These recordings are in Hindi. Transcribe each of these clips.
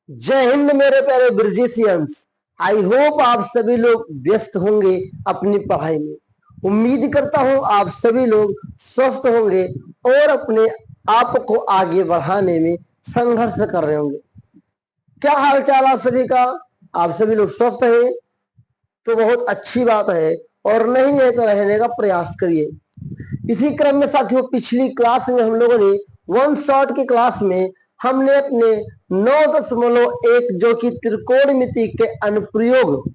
जय हिंद मेरे प्यारे ब्रिजिशियंस। आई होप आप सभी लोग व्यस्त होंगे अपनी पढ़ाई में। उम्मीद करता हूं आप सभी लोग स्वस्थ होंगे और अपने आप को आगे बढ़ाने में संघर्ष कर रहे होंगे। क्या हाल चाल आप सभी का? आप सभी लोग स्वस्थ हैं तो बहुत अच्छी बात है, और नहीं है तो रहने का प्रयास करिए। इसी क्रम में साथियों, पिछली क्लास में हम लोगों ने वन शॉट की क्लास में हमने अपने 9.1 जो कि त्रिकोणमिति के अनुप्रयोग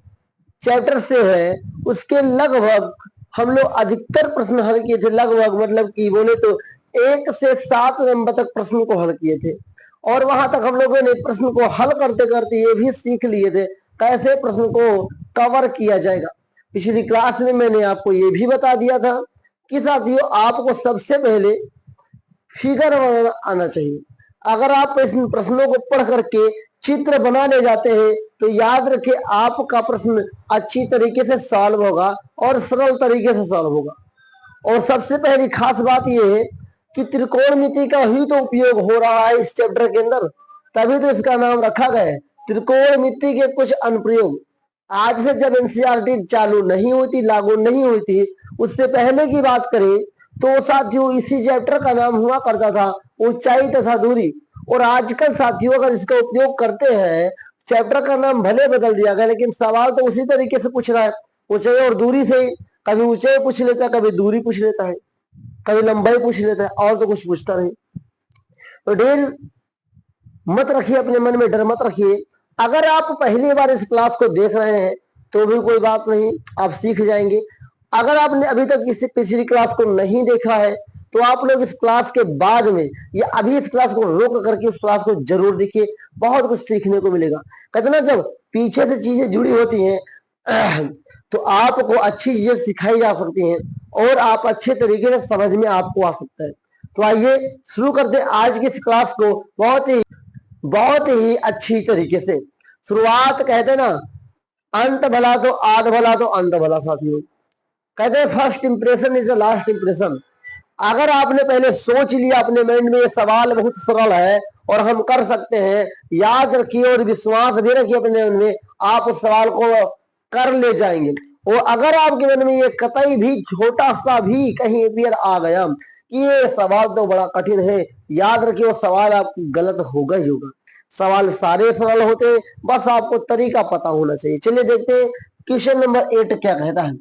चैप्टर से है, उसके लगभग हम लोग अधिकतर प्रश्न हल किए थे। लगभग मतलब कि बोले तो 1 से 7 नंबर तक प्रश्न को हल किए थे, और वहां तक हम लोगों ने प्रश्न को हल करते करते ये भी सीख लिए थे कैसे प्रश्न को कवर किया जाएगा। पिछली क्लास में मैंने आपको ये भी बता दिया था कि साथियों, आपको सबसे पहले फिगर बनाना आना चाहिए। अगर आप इन प्रश्नों को पढ़ करके चित्र बनाने जाते हैं तो याद रखिए आपका प्रश्न अच्छी तरीके से सॉल्व होगा और सरल तरीके से सॉल्व होगा। और सबसे पहली खास बात यह है कि त्रिकोणमिति का ही तो उपयोग हो रहा है इस चैप्टर के अंदर, तभी तो इसका नाम रखा गया है त्रिकोणमिति के कुछ अनुप्रयोग। आज से जब एनसीईआरटी चालू नहीं हुई थी, लागू नहीं हुई थी, उससे पहले की बात करें तो साथियों इसी चैप्टर का नाम हुआ करता था ऊंचाई तथा दूरी। और आजकल साथियों अगर इसका उपयोग करते हैं, चैप्टर का नाम भले बदल दिया गया लेकिन सवाल तो उसी तरीके से पूछ रहा है, ऊंचाई और दूरी से। कभी ऊंचाई पूछ लेता है, कभी दूरी पूछ लेता है, कभी लंबाई पूछ लेता है, और तो कुछ पूछता नहीं। तो ढेर मत रखिए, अपने मन में डर मत रखिए। अगर आप पहली बार इस क्लास को देख रहे हैं तो भी कोई बात नहीं, आप सीख जाएंगे। अगर आपने अभी तक इस पिछली क्लास को नहीं देखा है तो आप लोग इस क्लास के बाद में या अभी इस क्लास को रोक करके उस क्लास को जरूर देखिए, बहुत कुछ सीखने को मिलेगा। कहते ना, जब पीछे से चीजें जुड़ी होती हैं तो आपको अच्छी चीजें सिखाई जा सकती हैं और आप अच्छे तरीके से समझ में आपको आ सकता है। तो आइए शुरू करते हैं आज की इस क्लास को बहुत ही अच्छी तरीके से। शुरुआत कहते ना, अंत भला तो आध भला तो अंत भला। साथियों कहते हैं first impression is the last impression. अगर आपने पहले सोच लिया अपने माइंड में ये सवाल बहुत सरल है और हम कर सकते हैं, याद रखिए और विश्वास भी रखिए अपने मन में, आप उस सवाल को कर ले जाएंगे। और अगर आपके मन में ये कतई भी छोटा सा भी कहीं अपियर आ गया कि ये सवाल तो बड़ा कठिन है, याद रखिए वो सवाल आपको गलत होगा ही होगा। सवाल सारे सरल होते हैं, बस आपको तरीका पता होना चाहिए। चलिए देखते हैं क्वेश्चन नंबर 8 क्या कहता है।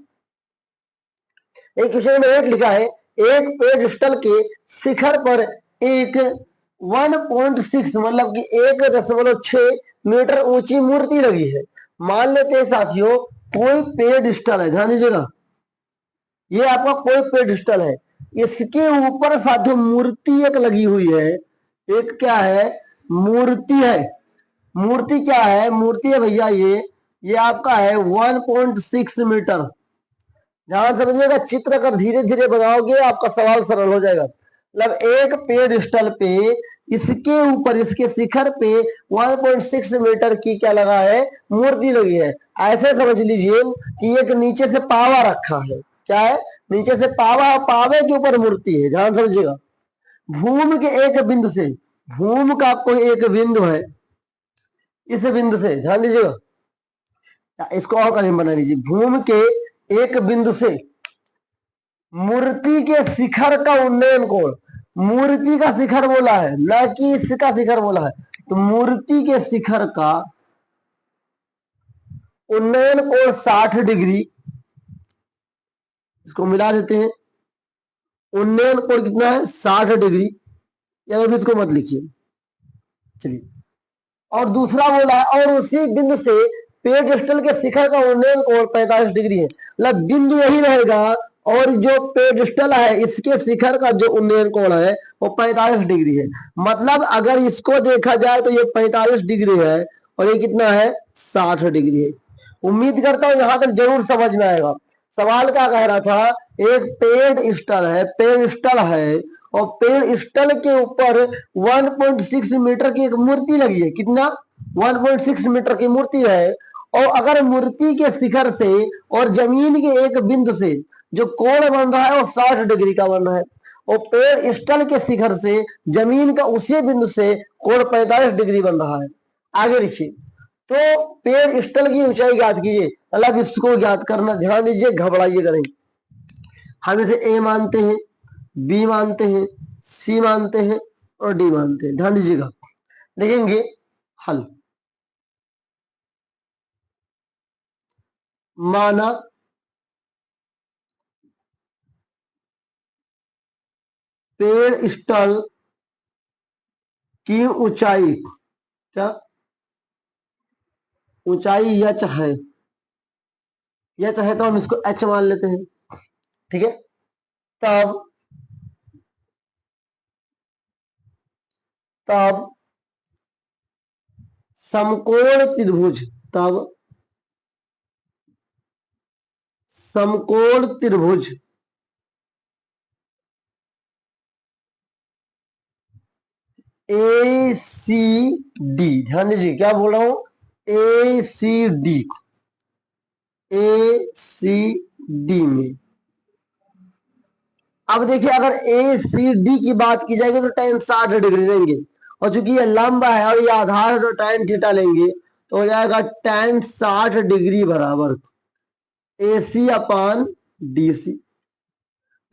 क्वेश्चन नंबर 8 लिखा है, एक पेडस्टल के शिखर पर एक 1.6 मतलब कि 1.6 मीटर ऊंची मूर्ति लगी है। मान लेते हैं साथियों कोई पेडस्टल है, ध्यान दीजिएगा, ये आपका कोई पेडस्टल है, इसके ऊपर साथियों मूर्ति एक लगी हुई है। एक क्या है? मूर्ति है। मूर्ति क्या है? मूर्ति है भैया ये आपका है 1.6 मीटर। ध्यान समझिएगा, चित्र अगर धीरे धीरे बनाओगे आपका सवाल सरल हो जाएगा। मतलब एक पेडस्टल पे, इसके ऊपर, इसके शिखर पे 1.6 मीटर की क्या लगा है? मूर्ति लगी है। ऐसे समझ लीजिए कि एक नीचे से पावा रखा है। क्या है? नीचे से पावा, पावे के ऊपर मूर्ति है। ध्यान समझिएगा, भूमि के एक बिंदु से, भूमि का कोई एक बिंदु है, इस बिंदु से ध्यान दीजिएगा, इसको और करीब बना लीजिए, भूमि के एक बिंदु से मूर्ति के शिखर का उन्नयन कोण, मूर्ति का शिखर बोला है ना कि इसका शिखर बोला है, तो मूर्ति के शिखर का उन्नयन कोण 60 डिग्री, इसको मिला देते हैं। उन्नयन कोण कितना है? 60 डिग्री, या तो इसको मत लिखिए। चलिए, और दूसरा बोला है, और उसी बिंदु से पेडस्टल के शिखर का उन्नयन कोण 45 डिग्री है। मतलब बिंदु यही रहेगा और जो पेडस्टल है इसके शिखर का जो उन्नयन कोण है वो 45 डिग्री है। मतलब अगर इसको देखा जाए तो ये 45 डिग्री है और ये कितना है? 60 डिग्री है। उम्मीद करता हूं यहां तक जरूर समझ में आएगा। सवाल क्या कह रहा था? एक पेडस्टल है, पेडस्टल है, और पेडस्टल के ऊपर 1.6 मीटर की एक मूर्ति लगी है। कितना? 1.6 मीटर की मूर्ति है। और अगर मूर्ति के शिखर से और जमीन के एक बिंदु से जो कोण बन रहा है वो 60 डिग्री का बन रहा है, और पेड़ स्थल के शिखर से जमीन का उसी बिंदु से कोण 45 डिग्री बन रहा है। आगे लिखिए, तो पेड़ स्थल की ऊंचाई ज्ञात कीजिए, मतलब इसको ज्ञात करना, ध्यान दीजिए, घबराइएगा नहीं। हम इसे ए मानते हैं, बी मानते हैं, सी मानते हैं और डी मानते हैं। ध्यान दीजिएगा, देखेंगे हल। माना पेड़ स्थल की ऊंचाई, क्या ऊंचाई यच है, यच है तो हम इसको एच मान लेते हैं, ठीक है। तब तब समकोण त्रिभुज, तब समकोण त्रिभुज ए सी डी, ध्यान दीजिए क्या बोल रहा हूं, ए सी डी, ए सी डी में, अब देखिए अगर ए सी डी की बात की जाएगी तो tan 60 डिग्री लेंगे, और चूंकि ये लंबा है और ये आधार है तो tan थीटा लेंगे, तो हो जाएगा tan 60 डिग्री बराबर ए सी अपान डी सी।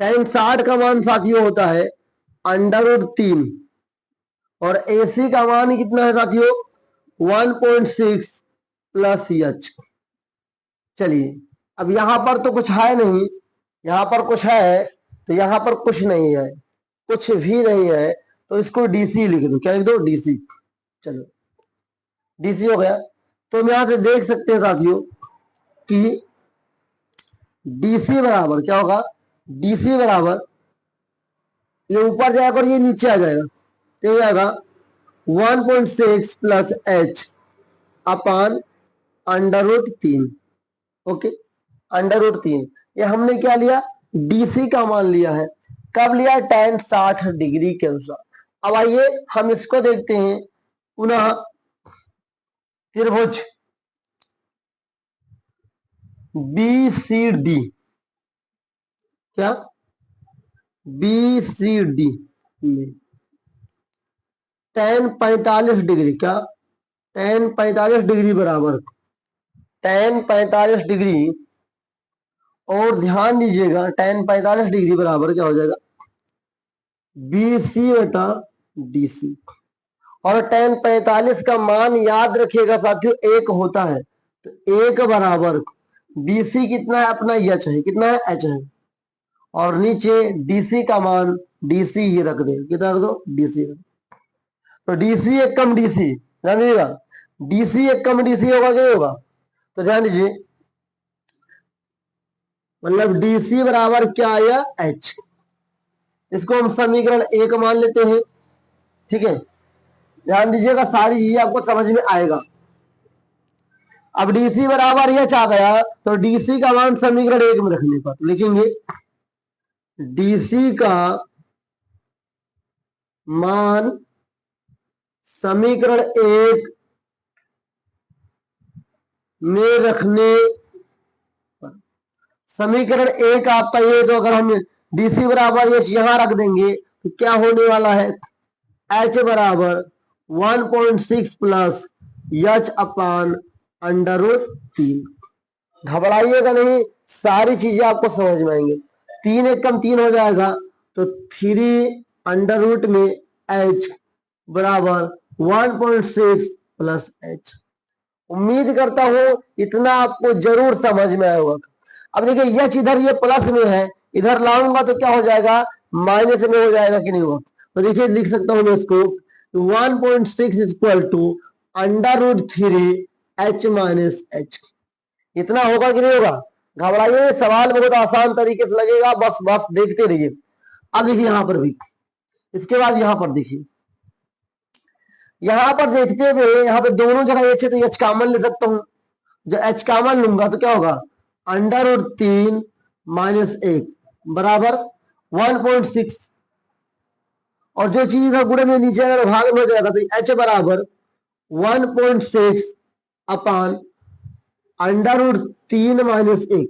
tan 60 का मान साथियों होता है √3 और ए सी का मान कितना है साथियों, 1.6 प्लस एच। चलिए, अब यहां पर तो कुछ है नहीं, यहां पर कुछ है तो यहां पर कुछ नहीं है, कुछ भी नहीं है, तो इसको डीसी लिख दो। क्या लिख दो, डीसी। चलो, डीसी हो गया। तो हम यहां से देख सकते हैं साथियों कि डीसी बराबर क्या होगा, डीसी बराबर ये ऊपर जाएगा और ये नीचे आ जाएगा, तो हो जाएगा 1.6 प्लस एच अपान √3। ओके, √3, ये हमने क्या लिया, डीसी का मान लिया है। कब लिया, tan 60 डिग्री के अनुसार। अब आइए हम इसको देखते हैं पुनः, त्रिभुज बी सी डी, क्या बी सी डी में tan 45 डिग्री, क्या tan 45 डिग्री बराबर tan 45 डिग्री, और ध्यान दीजिएगा tan 45 डिग्री बराबर क्या हो जाएगा, बी सी बटा डी सी। और tan 45 का मान याद रखिएगा साथियों, 1 होता है, तो 1 बराबर BC कितना है अपना, एच है, कितना है, एच है, और नीचे DC का मान DC ही रख दे, कितना रख दो, DC। तो DC एक कम DC, ध्यान दीजिएगा, DC एक कम DC होगा, क्या होगा, तो ध्यान दीजिए, मतलब DC बराबर क्या आया, H। इसको हम समीकरण 1 मान लेते हैं, ठीक है। ध्यान दीजिएगा, सारी चीजें आपको समझ में आएगा। अब डीसी बराबर एच आ गया, तो डीसी का मान समीकरण 1 में रखने पर लिखेंगे, डीसी का मान समीकरण 1 में रखने पर, समीकरण 1 आपका ये, तो अगर हम डीसी बराबर एच यहां रख देंगे तो क्या होने वाला है, एच बराबर 1.6 प्लस एच अपान √3। घबराइएगा नहीं, सारी चीजें आपको समझ में आएंगे। 3 एक कम 3 हो जाएगा, तो 3 अंडर में एच बराबर 1.6 प्लस एच। उम्मीद करता हूं इतना आपको जरूर समझ में आया होगा। अब देखिए एच इधर ये प्लस में है, इधर लाऊंगा तो क्या हो जाएगा, माइनस में हो जाएगा कि नहीं होगा। तो देखिए लिख सकता हूं मैं इसको, 1.6 equal to √3 H minus H. इतना होगा कि नहीं होगा, घबराइए, सवाल बहुत आसान तरीके से लगेगा, बस बस देखते रहिए। अब देखिए यहां पर भी, इसके बाद यहां पर देखिए, यहां पर देखते हुए यहां पे दोनों जगह एच है तो एच कॉमन ले सकता हूं। जब एच कॉमन लूंगा तो क्या होगा, √3 माइनस 1 बराबर 1.6, और जो चीज इधर गुणे में नीचे अगर भाग में हो जाएगा तो एच बराबर 1.6 अपान √3 माइनस 1।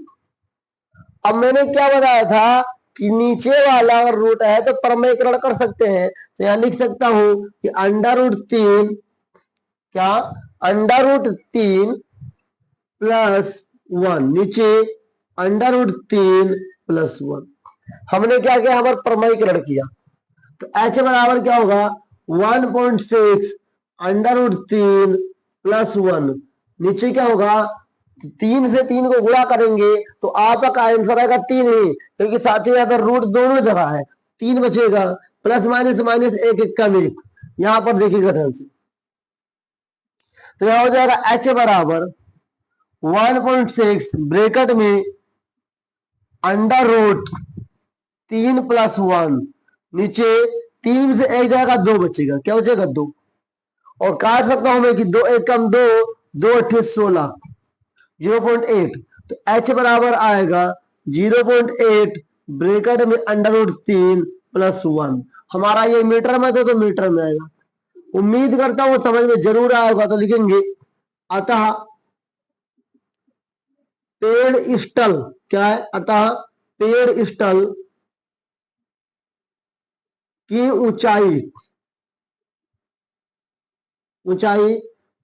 अब मैंने क्या बताया था कि नीचे वाला रूट है तो परमयकरण कर सकते हैं, तो यहां लिख सकता हूं कि √3 क्या √3 +1 नीचे √3 +1। हमने क्या किया, हमारा परमयकरण किया, तो h बराबर क्या होगा 1.6 √3 +1 नीचे क्या होगा 3 से 3 को गुणा करेंगे तो आपका आंसर आएगा 3 ही, क्योंकि साथ ही यहाँ पर रूट दोनों जगह है, 3 बचेगा, प्लस माइनस माइनस एक एक कम एक, यहां पर देखिएगा ध्यान से, तो यहां हो जाएगा h बराबर 1.6 ब्रैकेट में √3 + 1 नीचे 3 से एक जाएगा 2 बचेगा, क्या बचेगा 2, और काट सकता हूं मैं कि 2 एक कम 2, 2 अट्ठे 16 0.8, तो h बराबर आएगा 0.8 ब्रैकेट में √3 +1। हमारा ये मीटर में तो मीटर में आएगा, उम्मीद करता हूं समझ में जरूर आया होगा, तो लिखेंगे अतः पेड़ स्टल क्या है, अतः पेड़ स्टल की ऊंचाई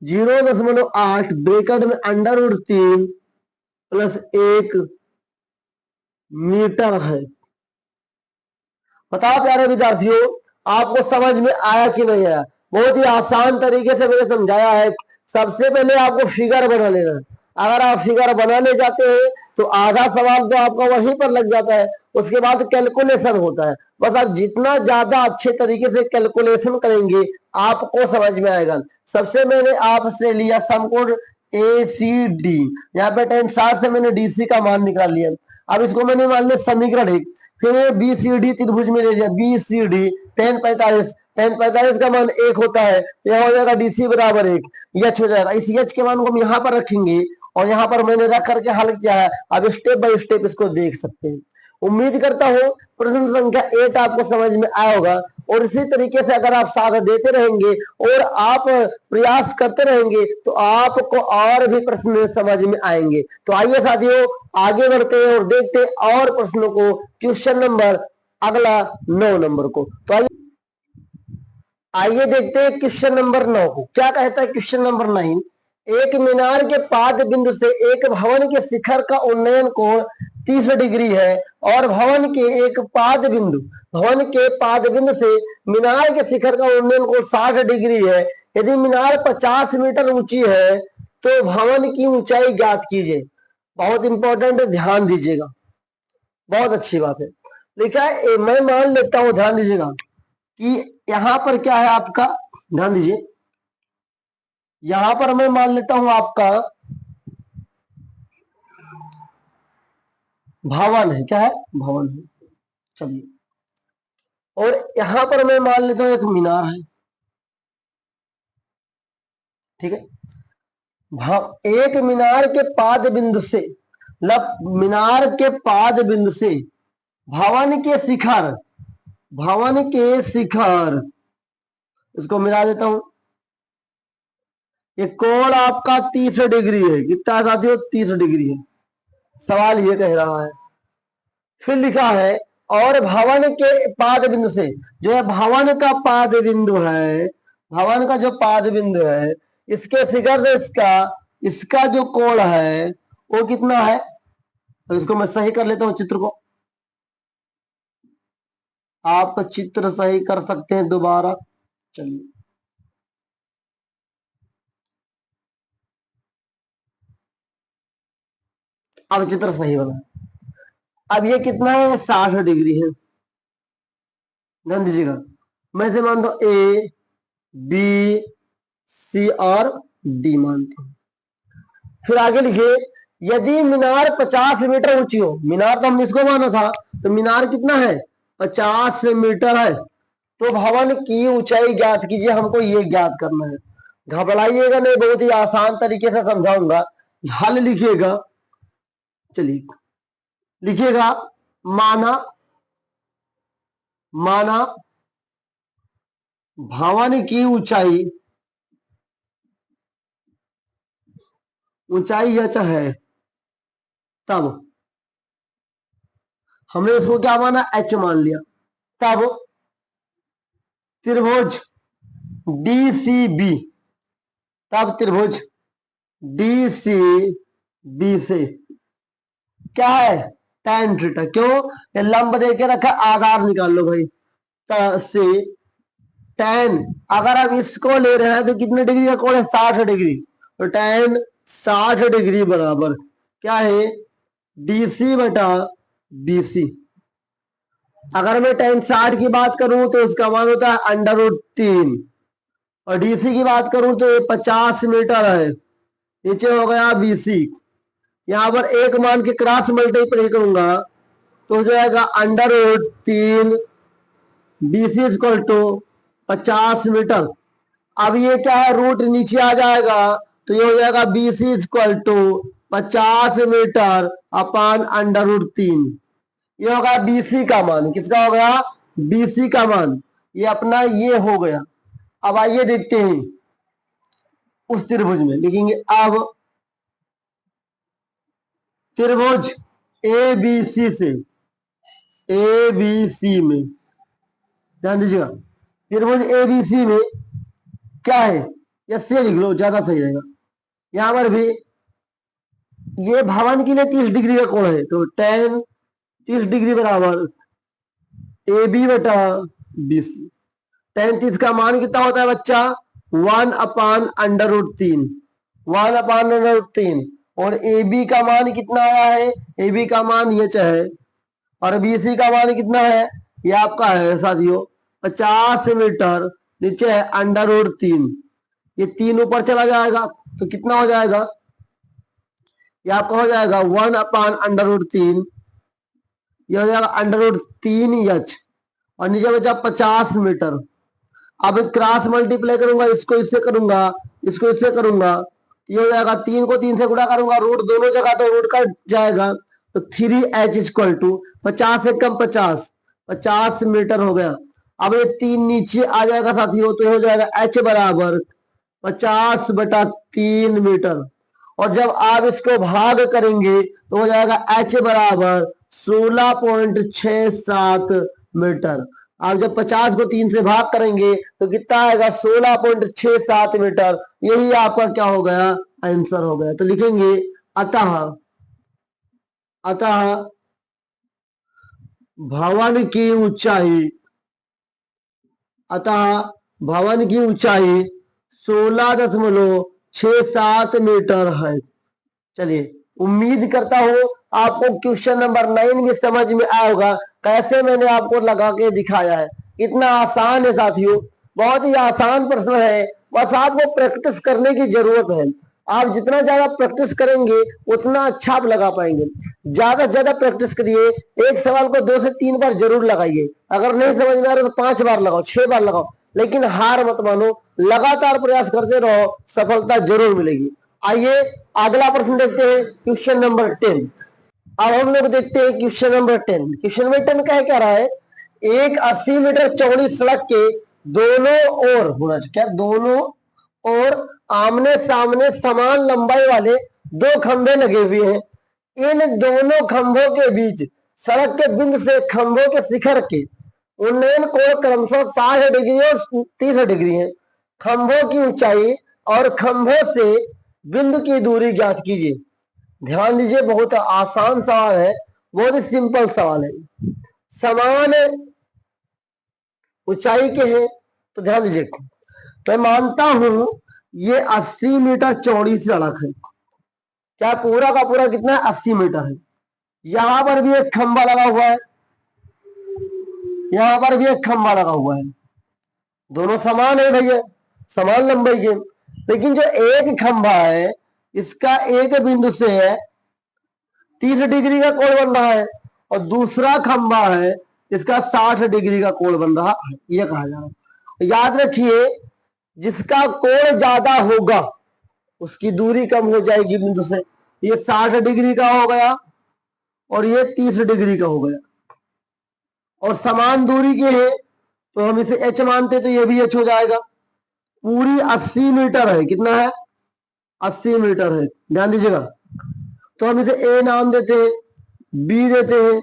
0.8 ब्रैकेट में √3 +1 मीटर है। बताओ प्यारे विद्यार्थियों, आपको समझ में आया कि नहीं आया? बहुत ही आसान तरीके से मैंने समझाया है। सबसे पहले आपको फिगर बना लेना है, अगर आप फिगर बना ले जाते हैं तो आधा सवाल तो आपका वहीं पर लग जाता है, उसके बाद कैलकुलेशन होता है। बस आप जितना ज्यादा अच्छे तरीके से कैलकुलेशन करेंगे आपको समझ में आएगा। सबसे मैंने आपसे लिया समकोण ACD, यहाँ पे tan 60 से मैंने DC का मान निकाल लिया। अब इसको मैंने मान लिया समीकरण 1, फिर BCD त्रिभुज में ले लिया, BCD tan 45 का मान 1 होता है, तो यह हो जाएगा DC बराबर 1, H हो जाएगा। इस H के मान को हम यहाँ पर रखेंगे और यहाँ पर मैंने रख करके हल किया है। अब स्टेप बाय स्टेप इसको देख सकते हैं। उम्मीद करता हूं प्रश्न संख्या 8 आपको समझ में आया होगा, और इसी तरीके से अगर आप साथ देते रहेंगे और आप प्रयास करते रहेंगे तो आपको और भी प्रश्न समझ में आएंगे। तो आइए साथियों आगे बढ़ते हैं और देखते हैं और प्रश्नों को। क्वेश्चन नंबर अगला 9 नंबर को, तो आइए देखते हैं क्वेश्चन नंबर 9 को क्या कहता है। क्वेश्चन नंबर 9, एक मीनार के पाद बिंदु से एक भवन के शिखर का उन्नयन कोण 30 डिग्री है, और भवन के पाद बिंदु से मीनार के शिखर का उन्नयन कोण 60 डिग्री है। यदि मीनार 50 मीटर ऊंची है तो भवन की ऊंचाई ज्ञात कीजिए। बहुत इंपॉर्टेंट है, ध्यान दीजिएगा, बहुत अच्छी बात है। लिखा है, मैं मान लेता हूं, ध्यान दीजिएगा कि यहां पर क्या है आपका, ध्यान दीजिए, यहां पर मैं मान लेता हूं आपका भवन है, क्या है, भवन है, चलिए, और यहां पर मैं मान लेता हूं एक मीनार है, ठीक है। एक मीनार के पाद बिंदु से, मीनार के पाद बिंदु से भवन के शिखर इसको मिला देता हूं, ये कोण आपका 30 डिग्री है। कितना साथियों, 30 डिग्री है, सवाल ये कह रहा है। फिर लिखा है, और भवन के पाद बिंदु से, जो है भवन का पाद बिंदु है, भवन का जो पाद बिंदु है, इसके शिखर से इसका जो कोण है वो कितना है। तो इसको मैं सही कर लेता हूं चित्र को, आप चित्र सही कर सकते हैं दोबारा, चलिए, अब चित्र सही बना। अब ये कितना है, 60 डिग्री है, ध्यान दीजिएगा। मैं से मानता हूं A B C और D मानता हूं। फिर आगे लिखिए, यदि मीनार 50 मीटर ऊंची हो, मीनार तो हमने इसको माना था, तो मीनार कितना है, 50 मीटर है, तो भवन की ऊंचाई ज्ञात कीजिए। हमको ये ज्ञात करना है, घबराइएगा नहीं, बहुत ही आसान तरीके से समझाऊंगा, हल लिखिएगा। चलिए लिखिएगा, माना भवन की ऊंचाई h है, तब हमने इसको क्या माना, एच मान लिया। तब त्रिभुज डीसीबी, तब त्रिभुज डीसीबी से क्या है, tan थीटा। क्यों, ये लंब दे के रखा, आधार निकाल लो भाई। से tan, अगर आप इसको ले रहे हैं तो कितने डिग्री का कोण है, 60 डिग्री। तो tan 60 डिग्री बराबर क्या है, डीसी बटा बीसी। अगर मैं tan 60 की बात करूं तो उसका मान होता है √3, और डीसी की बात करूं तो ये 50 मीटर है। नीचे हो गया बीसी, यहां पर एक मान के क्रॉस मल्टीप्लाई करूंगा तो हो जाएगा √3 बीसी इक्वल टू 50 मीटर। अब ये क्या है, रूट नीचे आ जाएगा तो ये हो जाएगा बीसी इक्वल टू 50 मीटर अपान √3। ये होगा बीसी का मान। किसका हो गया, बीसी का मान। ये अपना ये हो गया। अब आइए देखते हैं उस त्रिभुज में, लिखेंगे अब त्रिभुज एबीसी से, एबीसी में ध्यान दीजिएगा, त्रिभुज एबीसी में क्या है, या से लिख लो ज्यादा सही रहेगा। यहां पर भी ये भवन के लिए 30 डिग्री का कोण है, तो tan 30 डिग्री बराबर ए बी बटा बीसी। tan 30 का मान कितना होता है बच्चा, 1/√3, 1/√3। और ए बी का मान कितना आया है, ए बी का मान ये है, और बीसी का मान कितना है, ये आपका है साथियों 50 मीटर। नीचे है √3, ये 3 ऊपर चला जाएगा तो कितना हो जाएगा, ये आपका हो जाएगा 1/√3, ये हो जाएगा √3h, और नीचे बचा 50 मीटर। अब क्रॉस मल्टीप्लाई करूंगा, इसको इससे करूंगा, इसको इससे करूंगा, ये हो जाएगा 3 को 3 से गुणा करूंगा, रूट दोनों जगह तो रूट कट जाएगा, तो 3h इक्वल टू 50 से कम 50, 50 मीटर हो गया। अब ये 3 नीचे आ जाएगा साथियों, तो हो जाएगा h बराबर 50/3 मीटर। और जब आप इसको भाग करेंगे तो हो जाएगा h बराबर 16.67 मीटर। आप जब 50 को 3 से भाग करेंगे तो कितना आएगा, 16.67 मीटर। यही आपका क्या हो गया, आंसर हो गया। तो लिखेंगे अतः, अतः भवन की ऊंचाई, अतः भवन की ऊंचाई 16.67 मीटर है। चलिए, उम्मीद करता हूं आपको क्वेश्चन नंबर 9 भी समझ में आया होगा। कैसे मैंने आपको लगा के दिखाया है, इतना आसान है साथियों, बहुत ही आसान प्रश्न है। बस आपको प्रैक्टिस करने की जरूरत है। आप जितना ज्यादा प्रैक्टिस करेंगे उतना अच्छा आप लगा पाएंगे। ज्यादा से ज्यादा प्रैक्टिस करिए, एक सवाल को 2 से 3 बार जरूर लगाइए। अगर नहीं समझ में आ रहा तो 5 बार लगाओ, 6 बार लगाओ, लेकिन हार मत मानो, लगातार प्रयास करते रहो, सफलता जरूर मिलेगी। आइए अगला प्रश्न देखते हैं, क्वेश्चन नंबर 10। अब हम लोग देखते हैं क्वेश्चन नंबर 10। क्वेश्चन नंबर 10 क्या कह रहा है, एक 80 मीटर चौड़ी सड़क के दोनों ओर होना चाहिए, क्या दोनों और आमने सामने समान लंबाई वाले 2 खंभे लगे हुए हैं। इन दोनों खंभों के बीच सड़क के बिंदु से खंभों के शिखर के उन्नयन कोण क्रमशः 60 डिग्री और 30 डिग्री है। खंभों की ऊंचाई और खंभों से बिंदु की दूरी ज्ञात कीजिए। ध्यान दीजिए, बहुत आसान सवाल है, बहुत ही सिंपल सवाल है। समान ऊंचाई के हैं तो ध्यान दीजिए, मैं मानता हूं ये 80 मीटर चौड़ी सड़क है। क्या पूरा का पूरा कितना है, 80 मीटर है। यहां पर भी एक खंभा लगा हुआ है, यहां पर भी एक खंभा लगा हुआ है, दोनों समान है भैया, समान लंबाई के। लेकिन जो एक खंभा है इसका एक बिंदु से 30 डिग्री का कोण बन रहा है, और दूसरा खंभा है इसका 60 डिग्री का कोण बन रहा है, यह कहा जा रहा है। याद रखिए, जिसका कोण ज्यादा होगा उसकी दूरी कम हो जाएगी बिंदु से। ये 60 डिग्री का हो गया और ये 30 डिग्री का हो गया, और समान दूरी के हैं तो हम इसे h मानते तो ये भी h हो जाएगा। पूरी 80 मीटर है, कितना है, 80 मीटर है, ध्यान दीजिएगा। तो हम इसे a नाम देते हैं, b देते हैं,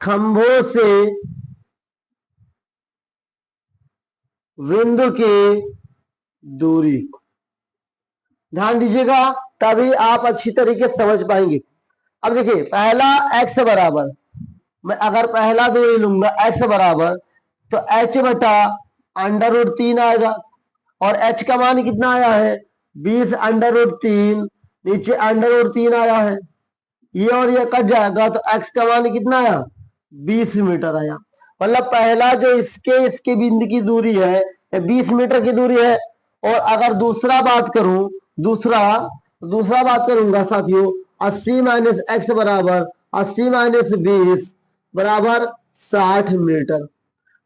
खंभों से बिंदु की दूरी। ध्यान दीजिएगा, तभी आप अच्छी तरीके से समझ पाएंगे। अब देखिए, पहला x बराबर, मैं अगर पहला दूरी लूंगा x बराबर, तो h बटा √3 आएगा, और h का मान कितना आया है 20 √3, नीचे √3 आया है, ये और ये कट जाएगा तो x का मान कितना आया 20 मीटर आया। मतलब पहला जो इसके बिंदु की दूरी है 20 मीटर की दूरी है। और अगर दूसरा बात करूं, दूसरा बात करूंगा साथियों, 80 माइनस एक्स बराबर 80 माइनस 20 बराबर 60 मीटर।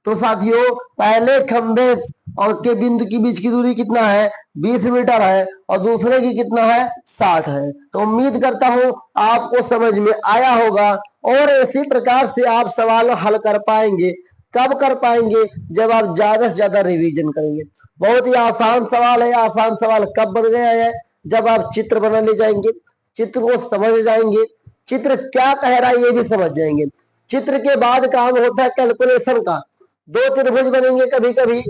तो साथियों, पहले खंबे और के बिंदु के बीच की दूरी कितना है 20 मीटर है, और दूसरे की कितना है 60 है। तो उम्मीद करता हूं आपको समझ में आया होगा, और इसी प्रकार से आप सवाल हल कर पाएंगे। कब कर पाएंगे, जब आप ज्यादा से ज्यादा रिवीजन करेंगे। बहुत ही आसान सवाल है। आसान सवाल कब बन गया है, जब आप चित्र बनाने जाएंगे, चित्र को समझ जाएंगे, चित्र क्या कह रहा है ये भी समझ जाएंगे। चित्र के बाद काम होता है कैलकुलेशन का। दो त्रिभुज बनेंगे, कभी कभी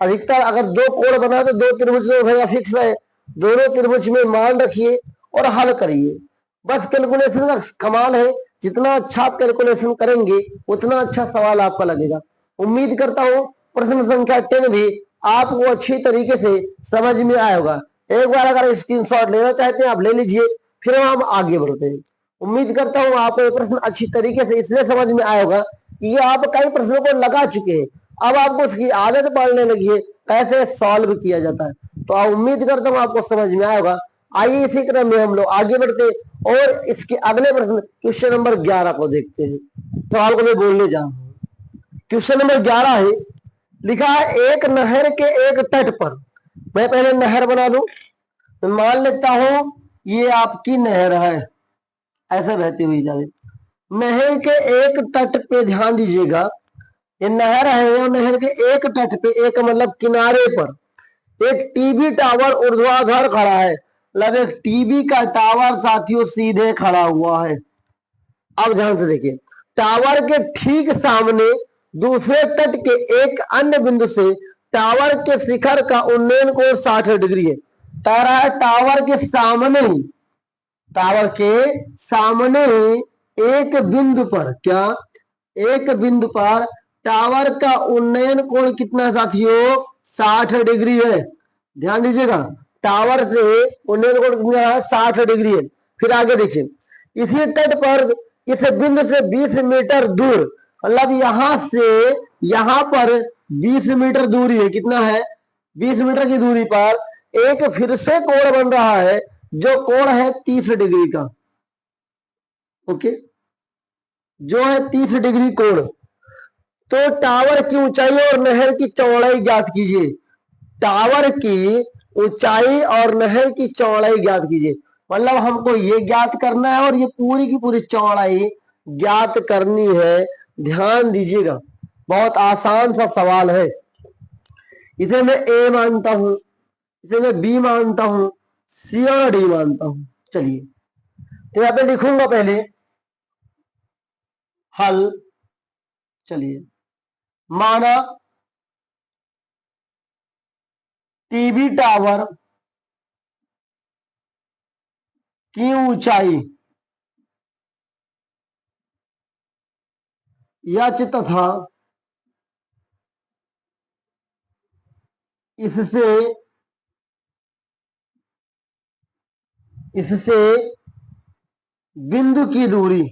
अधिकतर अगर दो कोण बना तो दो त्रिभुज तो भैया फिक्स है, दोनों त्रिभुज में मान रखिए और हल करिए। बस कैलकुलेशन का कमाल है, जितना अच्छा आप कैलकुलेशन करेंगे उतना अच्छा सवाल आपका लगेगा। उम्मीद करता हूं प्रश्न संख्या 10 भी आपको अच्छी तरीके से समझ में आया होगा। एक बार अगर स्क्रीनशॉट लेना चाहते हैं आप ले लीजिए, फिर हम आगे बढ़ते हैं। उम्मीद करता हूं आपको ये प्रश्न अच्छी तरीके से इसलिए समझ में आया होगा कि ये आप कई प्रश्नों को लगा चुके हैं, अब आपको उसकी आदत पड़ने लगी है कैसे सॉल्व किया जाता है। तो आप उम्मीद करता हूं आपको समझ में आया होगा। आइए इसी क्रम में हम लोग आगे बढ़ते हैं और इसके अगले प्रश्न क्वेश्चन नंबर 11 को देखते हैं। सवाल को मैं बोलने जा रहा हूं। क्वेश्चन नंबर 11 है, लिखा है एक नहर के एक तट पर, मैं पहले नहर बना लूं, मान लेता हूं ये आपकी नहर है, ऐसे बहती हुई जा रही। नहर के एक तट पे ध्यान दीजिएगा, ये नहर है और नहर के एक तट पे, एक मतलब किनारे पर एक टीवी टावर ऊर्ध्वाधर खड़ा है। मतलब एक टीवी का टावर साथियों सीधे खड़ा हुआ है। अब ध्यान से देखिए, टावर के ठीक सामने दूसरे तट के एक अन्य बिंदु से टावर के शिखर का उन्नयन कोण 60 डिग्री है। तारा टावर के सामने ही, टावर के सामने एक बिंदु पर, क्या एक बिंदु पर टावर का उन्नयन कोण कितना साथियों 60 डिग्री है। ध्यान दीजिएगा, टावर से उन्नयन कोण कितना है 60 डिग्री है। फिर आगे देखिए, इसी तट पर इस बिंदु से 20 मीटर दूर, मतलब यहां से यहां पर 20 मीटर दूरी है, कितना है 20 मीटर की दूरी पर एक फिर से कोण बन रहा है, जो कोण है 30 डिग्री का। ओके, जो है 30 डिग्री कोण। तो टावर की ऊंचाई और नहर की चौड़ाई ज्ञात कीजिए। टावर की ऊंचाई और नहर की चौड़ाई ज्ञात कीजिए, मतलब हमको ये ज्ञात करना है और ये पूरी की पूरी चौड़ाई ज्ञात करनी है। ध्यान दीजिएगा, बहुत आसान सा सवाल है। इसे मैं ए मानता हूं, इसे मैं बी मानता हूं, सी और डी मानता हूं। चलिए, तो यहां पे लिखूंगा पहले हल। चलिए, माना टीवी टावर की ऊंचाई यच तथा इससे इससे बिंदु की दूरी,